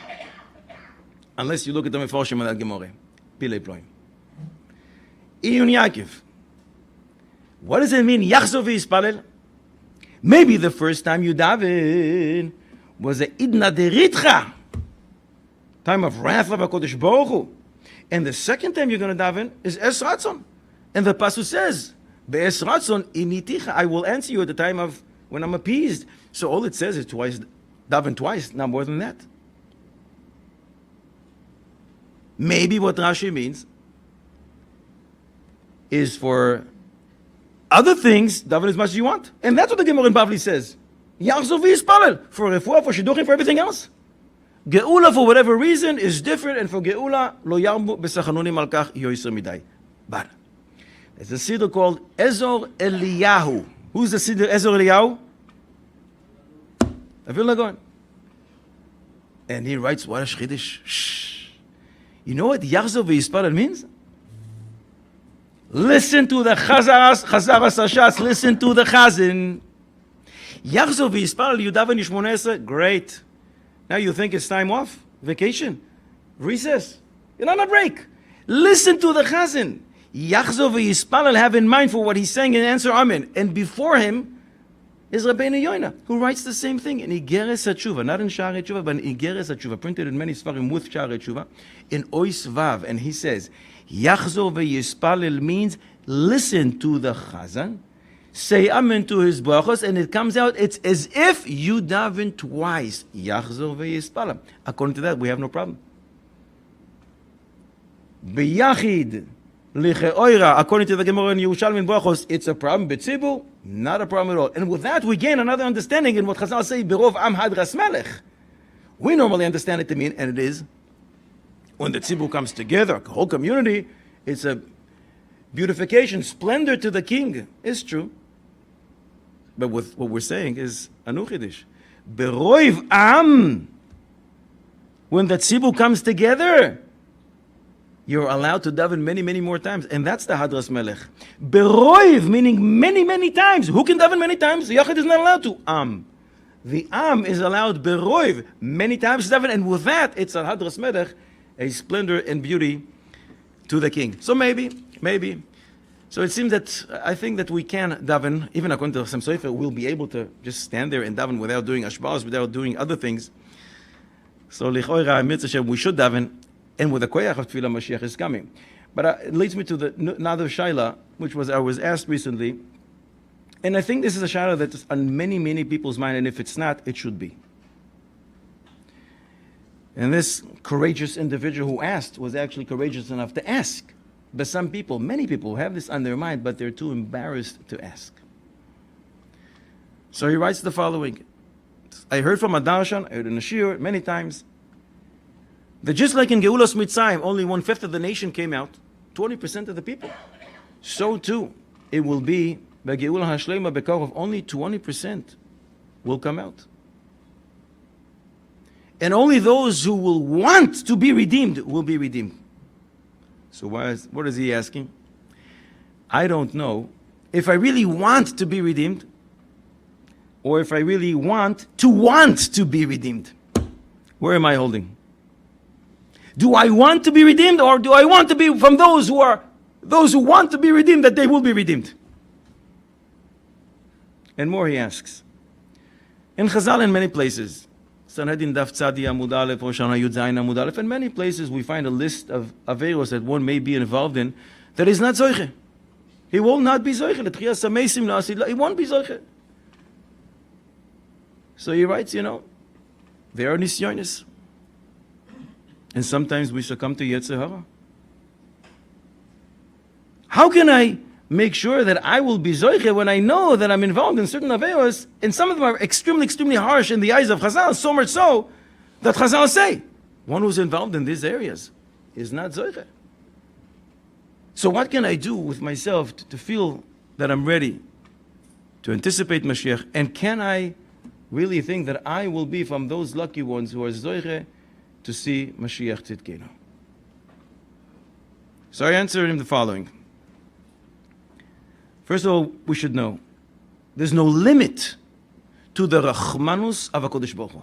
Unless you look at the Mefarshim on that Gemara. Pilei ploim. Iyun Yaakov. What does it mean? Yachzor ve'yispalel? Maybe the first time you daven was a idna deritcha, time of wrath of HaKadosh Baruch Hu. And the second time you're going to daven is Es Ratzon. And the Pasuk says, Be'es Ratzon initicha, I will answer you at the time of when I'm appeased. So all it says is twice, daven twice, not more than that. Maybe what Rashi means is for other things, daven as much as you want. And that's what the Gemara in Bavli says. Yachzor v'yispalel. For refuah, for shidduchim, for everything else. Geula, for whatever reason, is different. And for Geula, lo yarbu b'sachanunim al kach yoyser midai. But there's a siddur called Ezor Eliyahu. Who's the siddur Ezor Eliyahu? I feel like going. And he writes, what a shchidish. Shh. You know what Yachzor v'Yispalel means? Listen to the Chazaras Hashatz. Listen to the Chazan. Yachzor v'Yispalel Yudaven Yishmoneh Esrei. Great. Now you think it's time off? Vacation? Recess? You're on a break. Listen to the Chazan. Yachzor v'Yispalel, have in mind for what he's saying and answer Amen. And before him is Rabbeinu Yoina, who writes the same thing in Igeres HaTshuva, not in Sha'arei Tshuva, but in Igeres HaTshuva, printed in many Sfarim with Sha'arei Tshuva, in Ois Vav. And he says, Yachzor v'Yispalel means listen to the Chazan, say Amen to his brachos, and it comes out, it's as if you daven twice. Yachzor v'Yispalel. According to that, we have no problem. B'yachid, licheoira, according to the Gemara in Yerushalmi Brachos, it's a problem. B'tzibur, not a problem at all. And with that, we gain another understanding in what Chazal say, Berov Am Hadras Melech. We normally understand it to mean, and it is, when the tzibur comes together, the whole community, it's a beautification, splendor to the king. It's true. But with what we're saying is Anuchidish. Beroiv Am, when the tzibur comes together, you're allowed to daven many, many more times. And that's the Hadras Melech. Beroiv, meaning many, many times. Who can daven many times? The Yachid is not allowed to. Am. The Am is allowed beroiv many times to daven. And with that, it's a Hadras Melech, a splendor and beauty to the king. So maybe. So it seems that, I think that we can daven, even according to some Sofer, we'll be able to just stand there and daven without doing ashbaz, without doing other things. So, lichoira, mitzvah, we should daven. And with the koyach of tefillah, Mashiach is coming. But it leads me to the another shaila, which I was asked recently. And I think this is a shaila that's on many, many people's mind, and if it's not, it should be. And this courageous individual who asked was actually courageous enough to ask. But some people, many people, have this on their mind, but they're too embarrassed to ask. So he writes the following. I heard from a darshan, I heard in a shiur many times, that just like in Geulas Mitzrayim, only 1/5 of the nation came out, 20% of the people. So too, it will be the Geula Hashlema Bekorov, only 20% will come out. And only those who will want to be redeemed will be redeemed. So what is he asking? I don't know if I really want to be redeemed, or if I really want to be redeemed. Where am I holding? Do I want to be redeemed, or do I want to be from those who want to be redeemed, that they will be redeemed? And more, he asks. In Chazal, in many places, Sanhedrin Daf Tzadi Amud Aleph, Hoshana Yud Zayin Amud Aleph, in many places we find a list of averos that one may be involved in that is not zoiche. He will not be zoiche. He won't be zoiche. So he writes, there are nisyonis. And sometimes we succumb to Yetzer Hara. How can I make sure that I will be zoiche when I know that I'm involved in certain averos, and some of them are extremely, extremely harsh in the eyes of Chazal, so much so that Chazal say, one who's involved in these areas is not zoiche. So what can I do with myself to feel that I'm ready to anticipate Mashiach, and can I really think that I will be from those lucky ones who are zoiche to see Mashiach Tzidkenu? So I answered him the following. First of all, we should know there's no limit to the Rachmanus of HaKadosh Baruch Hu.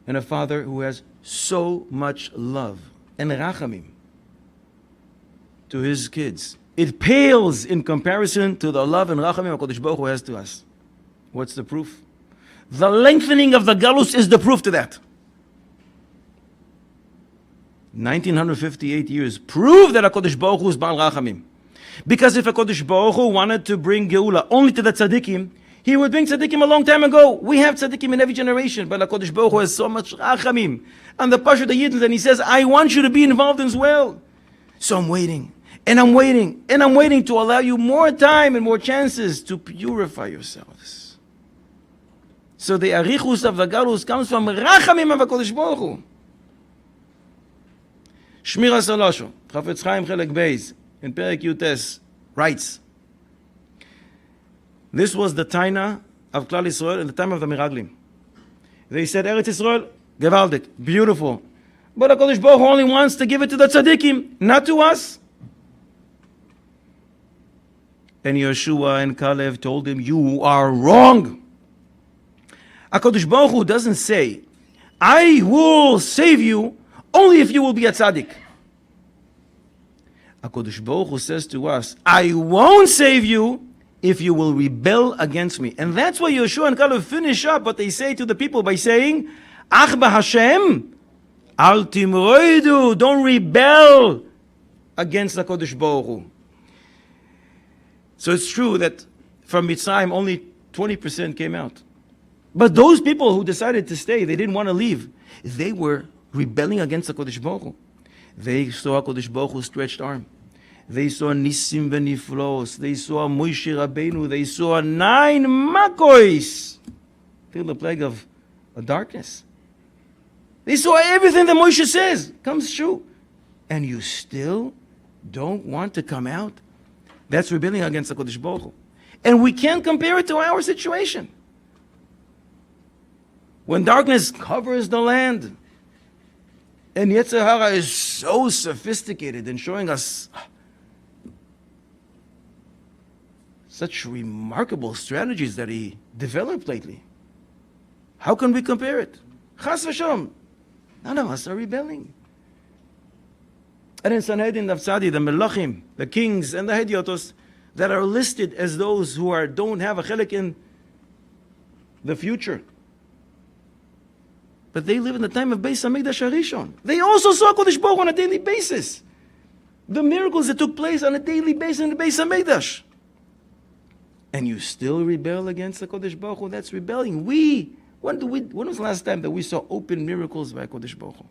And a father who has so much love and rachamim to his kids. It pales in comparison to the love and rachamim HaKadosh Baruch Hu has to us. What's the proof? The lengthening of the galus is the proof to that. 1958 years prove that HaKadosh Baruch Hu is Baal Rachamim. Because if HaKadosh Baruch Hu wanted to bring Geula only to the tzaddikim, he would bring tzaddikim a long time ago. We have tzaddikim in every generation, but HaKadosh Baruch Hu has so much Rachamim. And the Pasha the Yidden, and he says, I want you to be involved as well. So I'm waiting, and I'm waiting, and I'm waiting to allow you more time and more chances to purify yourselves. So the Arichus of the Galus comes from Rachamim of HaKadosh Baruch Hu. Shmira Salosho, Chafetz Chaim Chelek Beis, in Perek Yutes, writes, This was the taina of Klal Yisrael in the time of the Miraglim. They said, Eretz Yisrael, gewaldig, beautiful. But HaKadosh Baruch Hu only wants to give it to the tzaddikim, not to us. And Yeshua and Kalev told him, you are wrong. HaKadosh Baruch Hu doesn't say, I will save you only if you will be a tzaddik. HaKadosh Baruch Hu says to us, I won't save you if you will rebel against me. And that's why Yeshua and Kalev finish up what they say to the people by saying, Ach b'Hashem, al timroidu, don't rebel against HaKadosh Baruch Hu. So it's true that from Mitzrayim only 20% came out. But those people who decided to stay, they didn't want to leave. They were rebelling against HaKadosh Baruch Hu. They saw HaKadosh Baruch Hu's stretched arm. They saw Nisim v'Niflos. They saw Moshe Rabbeinu. They saw 9 Makois. Till the plague of darkness. They saw everything that Moshe says comes true. And you still don't want to come out? That's rebelling against HaKadosh Baruch Hu. And we can't compare it to our situation. When darkness covers the land, and Yetzer Hara is so sophisticated in showing us such remarkable strategies that he developed lately. How can we compare it? Chas v'shalom. None of us are rebelling. And in Sanhedrin Nafsadi, the Melachim, the kings, and the Hediotos that are listed as those who don't have a chelik in the future. But they live in the time of Beis HaMikdash HaRishon. They also saw Kodesh Baruch Hu on a daily basis. The miracles that took place on a daily basis in the Beis HaMikdash. And you still rebel against the Kodesh Baruch Hu? That's rebelling. When was the last time that we saw open miracles by Kodesh Baruch Hu?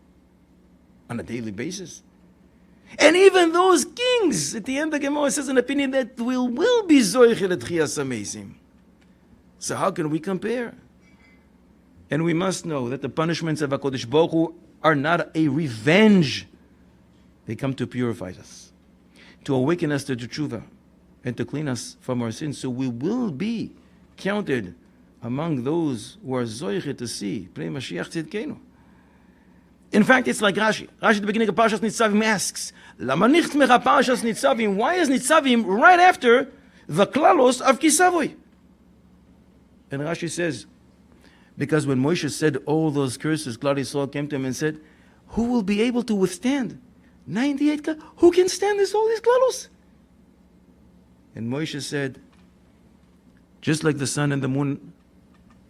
On a daily basis. And even those kings, at the end of the Gemara says an opinion that will be Zoichel et Chiyas HaMeisim. So how can we compare? And we must know that the punishments of HaKadosh Baruch Hu are not a revenge. They come to purify us, to awaken us to tshuva, and to clean us from our sins. So we will be counted among those who are zoiche to see Pnei Mashiach Tzidkenu. In fact, it's like Rashi. Rashi at the beginning of Parshas Nitzavim asks, Lama nicht mecha Parshas Nitzavim? Why is Nitzavim right after the klalos of Kisavoy? And Rashi says, because when Moshe said all those curses, Klal Yisrael came to him and said, who will be able to withstand 98? Who can stand all these klalos? And Moshe said, just like the sun and the moon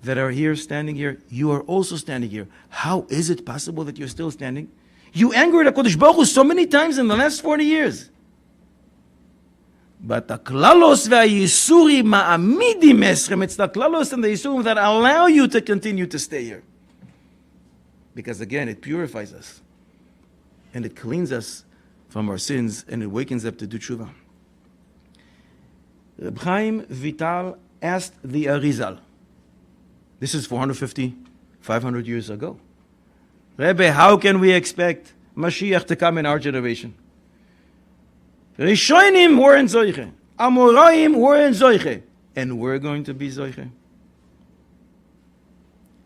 that are here, standing here, you are also standing here. How is it possible that you're still standing? You angered HaKadosh Baruch Hu so many times in the last 40 years. But the klalos v'ayisuri ma'amidim eschem, it's the klalos and the yisurim that allow you to continue to stay here. Because again, it purifies us. And it cleans us from our sins, and it wakens up to do tshuva. Reb Chaim Vital asked the Arizal. This is 450, 500 years ago. Rebbe, how can we expect Mashiach to come in our generation? Rishonim were in Zoiche. Amoraim were in Zoiche. And we're going to be Zoiche.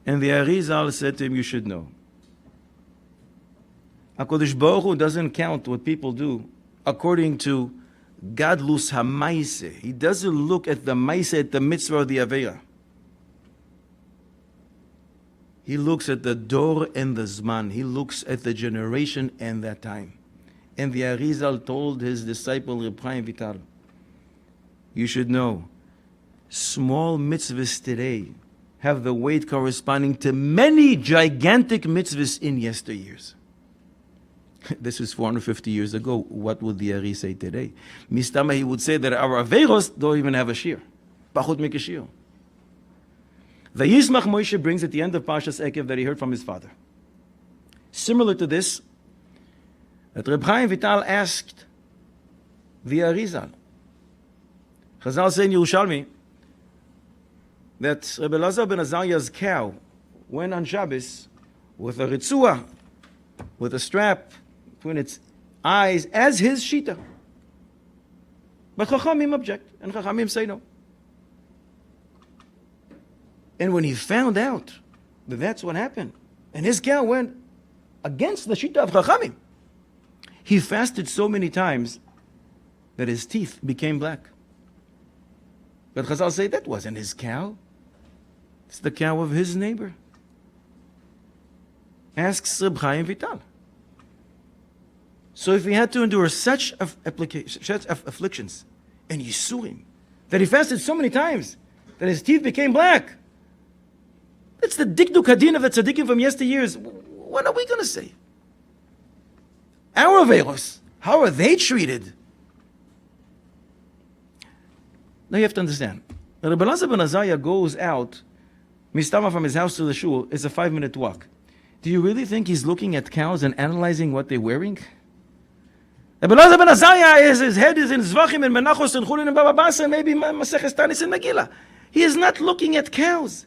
And the Arizal said to him, you should know. HaKadosh Baruch Hu doesn't count what people do according to Gadlus HaMaise. He doesn't look at the Maise, at the mitzvah or the Aveira. He looks at the Dor and the Zman. He looks at the generation and that time. And the Arizal told his disciple, Reb Chaim Vital, you should know, small mitzvahs today have the weight corresponding to many gigantic mitzvahs in yesteryears. This is 450 years ago. What would the Ari say today? Mistama, he would say that our Averos don't even have a shir. Pachut make a shir. The Yismach Moshe brings at the end of Parshas Ekev that he heard from his father. Similar to this, that Reb Chaim Vital asked the Arizal. Chazal say in Yerushalmi that Rebbe Lazar ben Azariah's cow went on Shabbos with a ritzua, with a strap between its eyes as his shita. But Chachamim object, and Chachamim say no. And when he found out that that's what happened, and his cow went against the Shita of Chachamim, he fasted so many times that his teeth became black. But Chazal say that wasn't his cow. It's the cow of his neighbor. Asks Reb Chaim Vital. So if he had to endure such afflictions and Yisurim, that he fasted so many times that his teeth became black, that's the Dikduk Hadin of the Tzaddikim from yesteryears. What are we going to say? Our Averos, how are they treated? Now you have to understand. Rabbi Elazar ben Azariah goes out, Mistama from his house to the shul, it's a 5-minute walk. Do you really think he's looking at cows and analyzing what they're wearing? Rabbi Elazar ben Azariah, his head is in Zvachim and Menachos and Chulin and Baba Basa and maybe Maseches Tanis and Megillah. He is not looking at cows.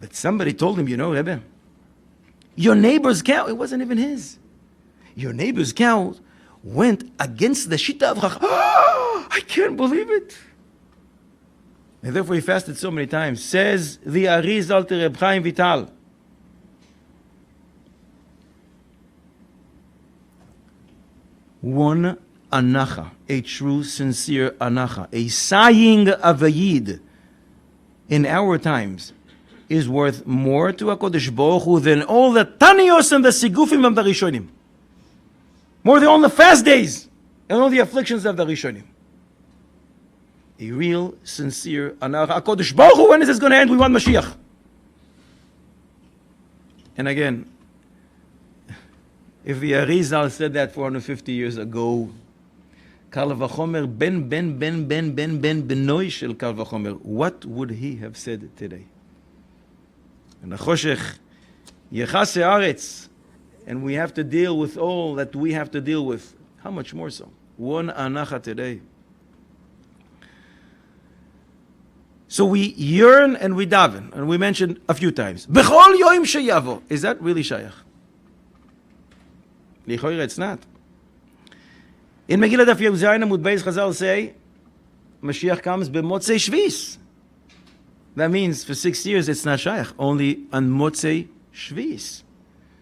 But somebody told him, you know, Rebbe, your neighbor's cow, it wasn't even his. Your neighbor's cow went against the Shita of Chacham. I can't believe it. And therefore he fasted so many times. Says the Arizal to Reb Chaim Vital. One anacha, a true, sincere anacha, a sighing of a yid in our times is worth more to HaKadosh Baruch Hu than all the tanios and the sigufim of the Rishonim. More than all the fast days and all the afflictions of the Rishonim. A real, sincere anacha. HaKadosh Baruch Hu, when is this going to end? We want Moshiach. And again, if the Arizal said that 450 years ago, Kal v'chomer ben benoi shel Kal v'chomer, what would he have said today? And Achoshech Yechase Aretz, and we have to deal with all that we have to deal with. How much more so? One anacha today. So we yearn and we daven, and we mentioned a few times. Bechol yoim sheyavo. Is that really shayach? Lichoyre, it's not. In Megillah Daf Yud Zayin Amud Beis, Chazal say, Mashiach comes b'motzei Shvis. That means for 6 years it's not shayach, only on motzei Shvis.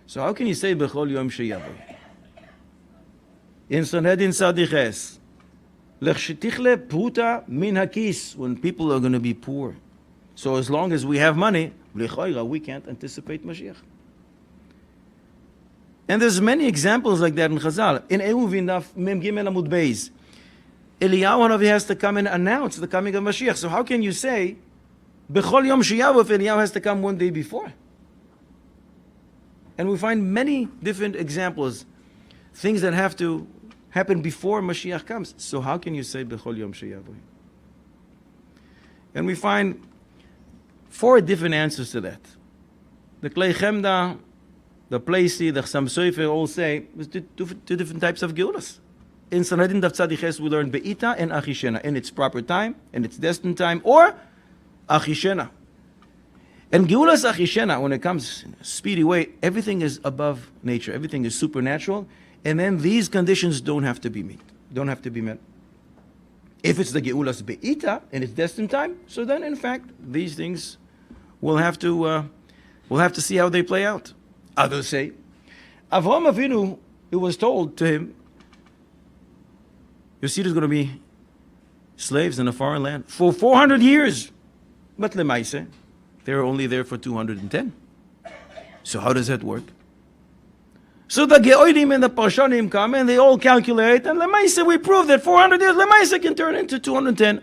So how can you say bechol yom sheyavo? In Sanhedrin Sadiches, lechshetichle pruta min hakis, when people are going to be poor. So as long as we have money, we can't anticipate Mashiach. And there's many examples like that in Chazal. In Euvin Daf Mem Gimel Amud Beis, Eliyahu Hanavi has to come and announce the coming of Mashiach. So how can you say Bechol Yom Sheyavu if Eliyahu has to come one day before? And we find many different examples, things that have to happen before Mashiach comes. So how can you say Bechol Yom Sheyavu? And we find 4 different answers to that. The Klei Chemda, the Pleisi, the Chassam Sofer all say there's two different types of Geulas. In Sanhedrin Daf Tzadiches we learn Be'ita and Achishena in its proper time, in its destined time, or Achishena. And Geulas Achishena, when it comes in a speedy way, everything is above nature, everything is supernatural, and then these conditions don't have to be met. If it's the Geulas Be'ita in its destined time, so then in fact these things we'll have to see how they play out. Others say, Avraham Avinu, it was told to him, your seed is going to be slaves in a foreign land for 400 years. But Lemaise, they were only there for 210. So how does that work? So the Geoidim and the Parshanim come and they all calculate, and Lemaise, we prove that 400 years, Lemaise can turn into 210.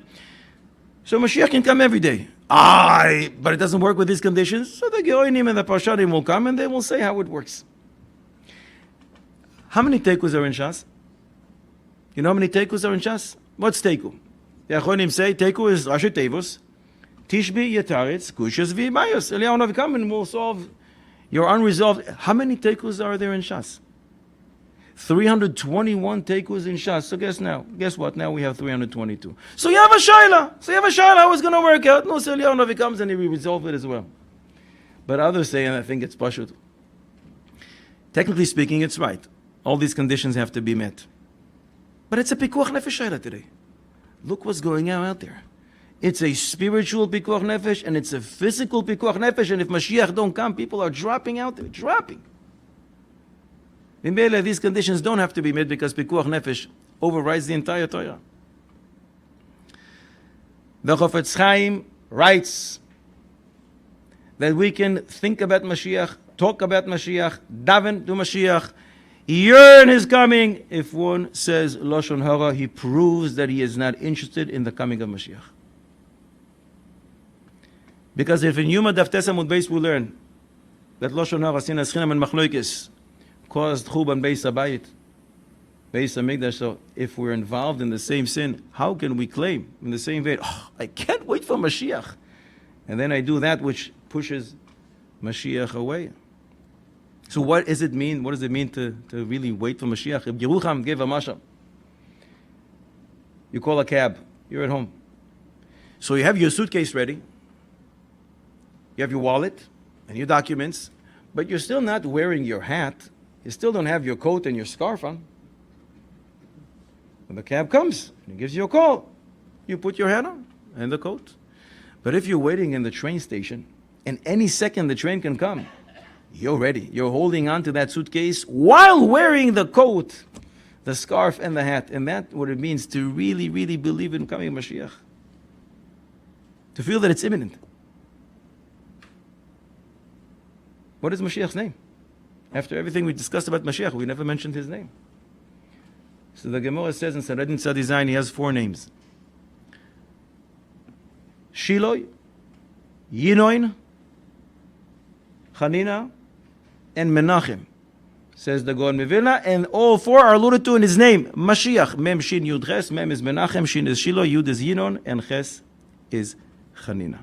So Mashiach can come every day. But it doesn't work with these conditions. So the Geoinim and the Parshanim will come and they will say how it works. How many tekus are in Shas? You know how many tekus are in Shas? What's teku? The Achronim say teku is Rashi Tevos, Tishbi Yetaretz, Kushas V'Mayos. Eliyahu Hanavi come and will solve your unresolved. How many tekus are there in Shas? 321 tekus in Shas. So guess what? Now we have 322. So you have a shaila. How it's going to work out? No, so Eliyahu Hanavi comes and he will resolve it as well. But others say, and I think it's pashut. Technically speaking, it's right. All these conditions have to be met. But it's a pikuach nefesh shaila today. Look what's going on out there. It's a spiritual pikuach nefesh and it's a physical pikuach nefesh. And if Mashiach don't come, people are dropping out there, dropping. In Bela, these conditions don't have to be met because pikuach nefesh overrides the entire Torah. The Chofetz Chaim writes that we can think about Mashiach, talk about Mashiach, daven to Mashiach, yearn his coming. If one says Lashon Hara, he proves that he is not interested in the coming of Mashiach. Because if in Yuma Daf Tes Amud Beis we learn that Lashon Hara, Sinas Chinam and Machloikis caused Chuban Beis Habayit, Beis Hamikdash. So if we're involved in the same sin, how can we claim in the same vein, oh, I can't wait for Mashiach, and then I do that which pushes Mashiach away? So what does it mean? What does it mean to really wait for Mashiach? If Yerucham gave a mashal, you call a cab, you're at home. So you have your suitcase ready, you have your wallet and your documents, but you're still not wearing your hat. You still don't have your coat and your scarf on. When the cab comes and he gives you a call, you put your hat on and the coat. But if you're waiting in the train station, and any second the train can come, you're ready. You're holding on to that suitcase while wearing the coat, the scarf, and the hat. And that's what it means to really, really believe in coming Mashiach. To feel that it's imminent. What is Mashiach's name? After everything we discussed about Mashiach, we never mentioned his name. So the Gemara says in Sanhedrin Tzadi Zayin, he has 4 names. Shiloi, Yinoin, Chanina, and Menachem, says the Gaon Mivilna, and all 4 are alluded to in his name, Mashiach. Mem, Shin, Yud, Ches. Mem is Menachem, Shin is Shiloi, Yud is Yinon, and Ches is Chanina.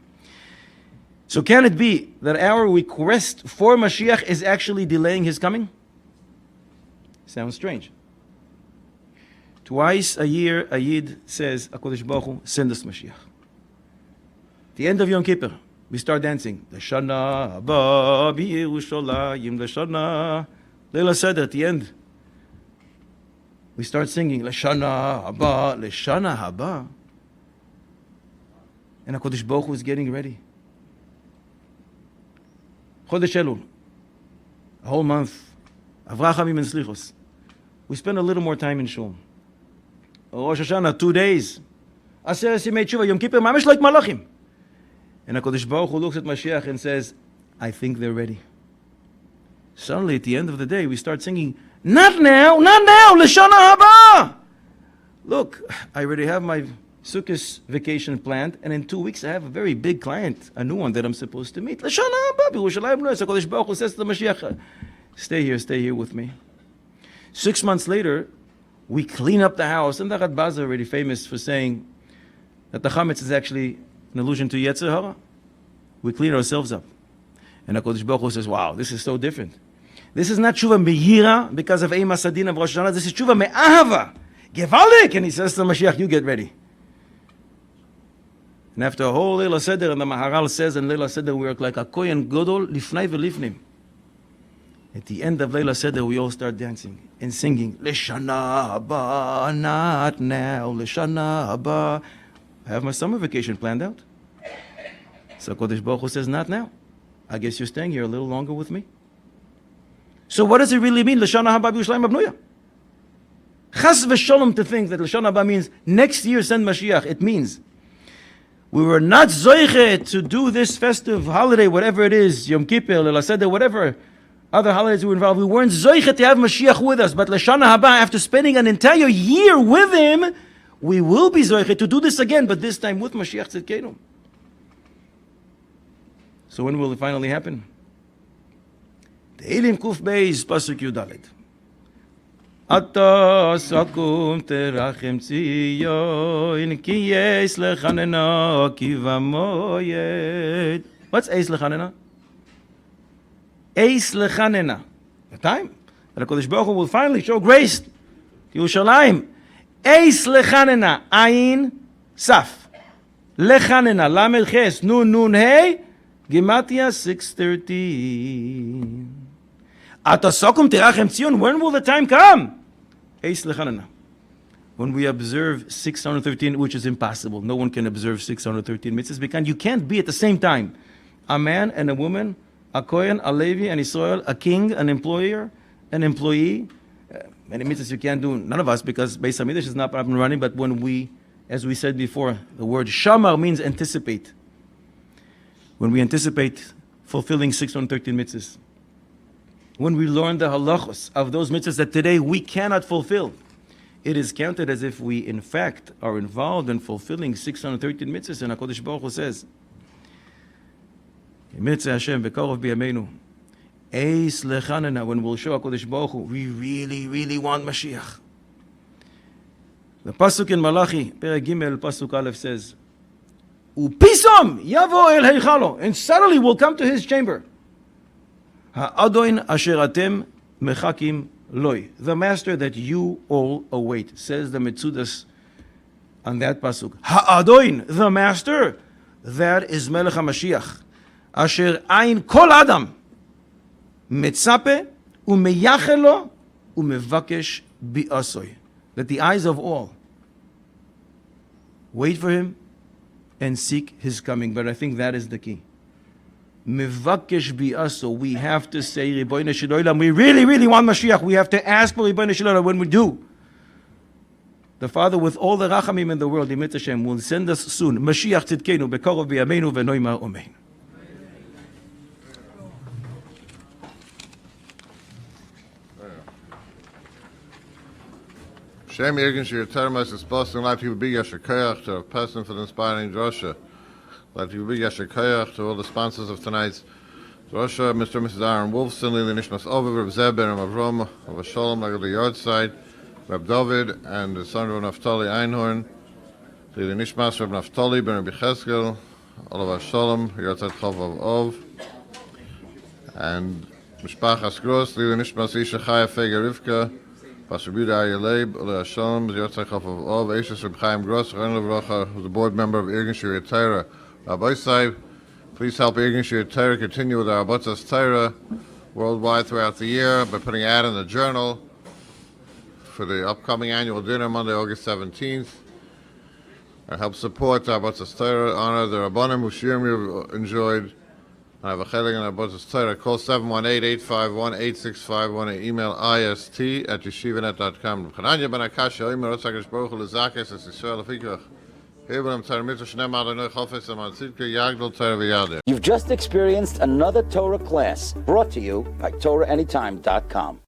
So can it be that our request for Mashiach is actually delaying his coming? Sounds strange. Twice a year, a Yid says, HaKadosh Baruch Hu, send us Mashiach. At the end of Yom Kippur, we start dancing. L'shana haba b'Yerushalayim, l'shana Leila Seder. At the end, we start singing L'shana haba. And HaKadosh Baruch Hu is getting ready. Chodesh Elul, a whole month, Avrachamim and Slichos. We spend a little more time in Shul. Rosh Hashanah, 2 days. Aseret Yemei Tshuva, Yom Kippur, mamish like Malachim. And HaKadosh Baruch Hu looks at Mashiach and says, I think they're ready. Suddenly, at the end of the day, we start singing, not now, L'shana haba. Look, I already have my Sukkot vacation planned, and in 2 weeks I have a very big client, a new one that I'm supposed to meet. L'shana haba, b'Yerushalayim lo. So HaKadosh Baruch Hu says to the Mashiach, stay here with me. 6 months later, we clean up the house, and the Radbaz is already famous for saying that the chametz is actually an allusion to Yetzer Hara. We clean ourselves up. And HaKadosh Baruch Hu says, wow, this is so different. This is not tshuva mehira because of Eima Sadin of Rosh Hashanah. This is tshuva me'ahava. Gevaldik! And he says to Mashiach, you get ready. And after a whole Leila Seder, and the Maharal says in Leila Seder, we work like a kohen gadol lifnai v'lifnim. At the end of Leila Seder, we all start dancing and singing, L'shana haba, not now, L'shana haba. I have my summer vacation planned out. So Kodesh Baruch Hu says, not now. I guess you're staying here a little longer with me. So what does it really mean, L'shana haba b'Yerushalayim abnuya? Chas v'sholom to think that L'shana haba means next year send Mashiach. It means we were not zoiche to do this festive holiday, whatever it is, Yom Kippur, Leila Seder, whatever other holidays we were involved. We weren't zoiche to have Mashiach with us, but L'shana haba, after spending an entire year with him, we will be zoiche to do this again, but this time with Mashiach Tzidkenu. So when will it finally happen? Tehillim Kuf Beis Pasuk Yudalet. Ata sakum terachem tziyon ki yes lechanena ki vamoyed. What's Eis lechanena? Eis lechanena. The time that HaKadosh Baruch Hu will finally show grace to Yerushalayim. Eis lechanena. Ayin Saf. Lechanena. Lamed Ches. Nun Hey. Gimatia 6:13. Atasakum terachem tzion. When will the time come? Eis lechanena. when we observe 613, which is impossible. No one can observe 613 mitzvahs because you can't be at the same time a man and a woman, a Kohen, a Levi, an Israel, a king, an employer, an employee. Many mitzvahs you can't do, none of us, because Beis HaMikdash is not up and running, but when we, as we said before, the word shamar means anticipate. When we anticipate fulfilling 613 mitzvahs, when we learn the halachos of those mitzvahs that today we cannot fulfill, it is counted as if we, in fact, are involved in fulfilling 613 mitzvahs. And HaKadosh Baruch Hu says, Mitzvah Hashem b'karov b'yameinu, eis lechanena, when we'll show HaKadosh Baruch Hu, we really, really want Mashiach. The pasuk in Malachi, Perek Gimel, pasuk Aleph says, Upisom yavo el heichalo, and suddenly we'll come to his chamber. Ha'adoin asher atem mechakim loi, the master that you all await, says the Metzudas on that pasuk. Ha'adoin, the master, that is Melech HaMashiach. Asher ayin kol adam metzape umeyachel lo umevakesh bi'asoy, that the eyes of all wait for him and seek his coming. But I think that is the key. Mevakesh bi'aso, we have to say, Ribono Shel Olam, we really, really want Mashiach. We have to ask for Ribono Shel Olam. When we do, the Father, with all the rachamim in the world, Emet Hashem, will send us soon. Mashiach tzidkenu, bekarov b'yameinu, v'noimar omein. Shem Yirgin Shir Termas is posting like you be Yashakayach to a person for the inspiring drosha. Like you be Yashakayach to all the sponsors of tonight's drosha, Mr. and Mrs. Aaron Wolfson, Lili Nishmas Oviv, Reb Zeben, and Avrom, of Shalom, like the yard side, Reb David, and the son of Naftali Einhorn, Lili Nishmas, Reb Naftali, Ben Reb Cheskel, all of Shalom, yard side Chav of Ov, and Mishpachas Gross, Lili Nishmas Isha Chaya Fega Rivka, Pastor Buda Ayaleib, Ole Hashem, Yotzei Chaf of Ov, Eishes Reb Chaim Gross, Ren Levracha, who's a board member of Irgun Shir Torah. Rabbi Saib, please help Irgun Shir Torah continue with our Rabbatzas Torah worldwide throughout the year by putting an ad in the journal for the upcoming annual dinner Monday, August 17th. And help support our Rabbatzas Torah, honor the Rabbanim who Shirim you've enjoyed. I have a chelik on Rabbatzas Torah. Call 718-851-8651 and email ist@yeshivanet.com. Chananya ben Akasha, Omer Rotzakash Baruch Hu Lezakes, es Yisrael Afikach. Hebron Torah Mitzvah Shnem Adonai Chofetz Aman Tzidke Yagdol Torah V'Yader. You've just experienced another Torah class brought to you by TorahAnytime.com.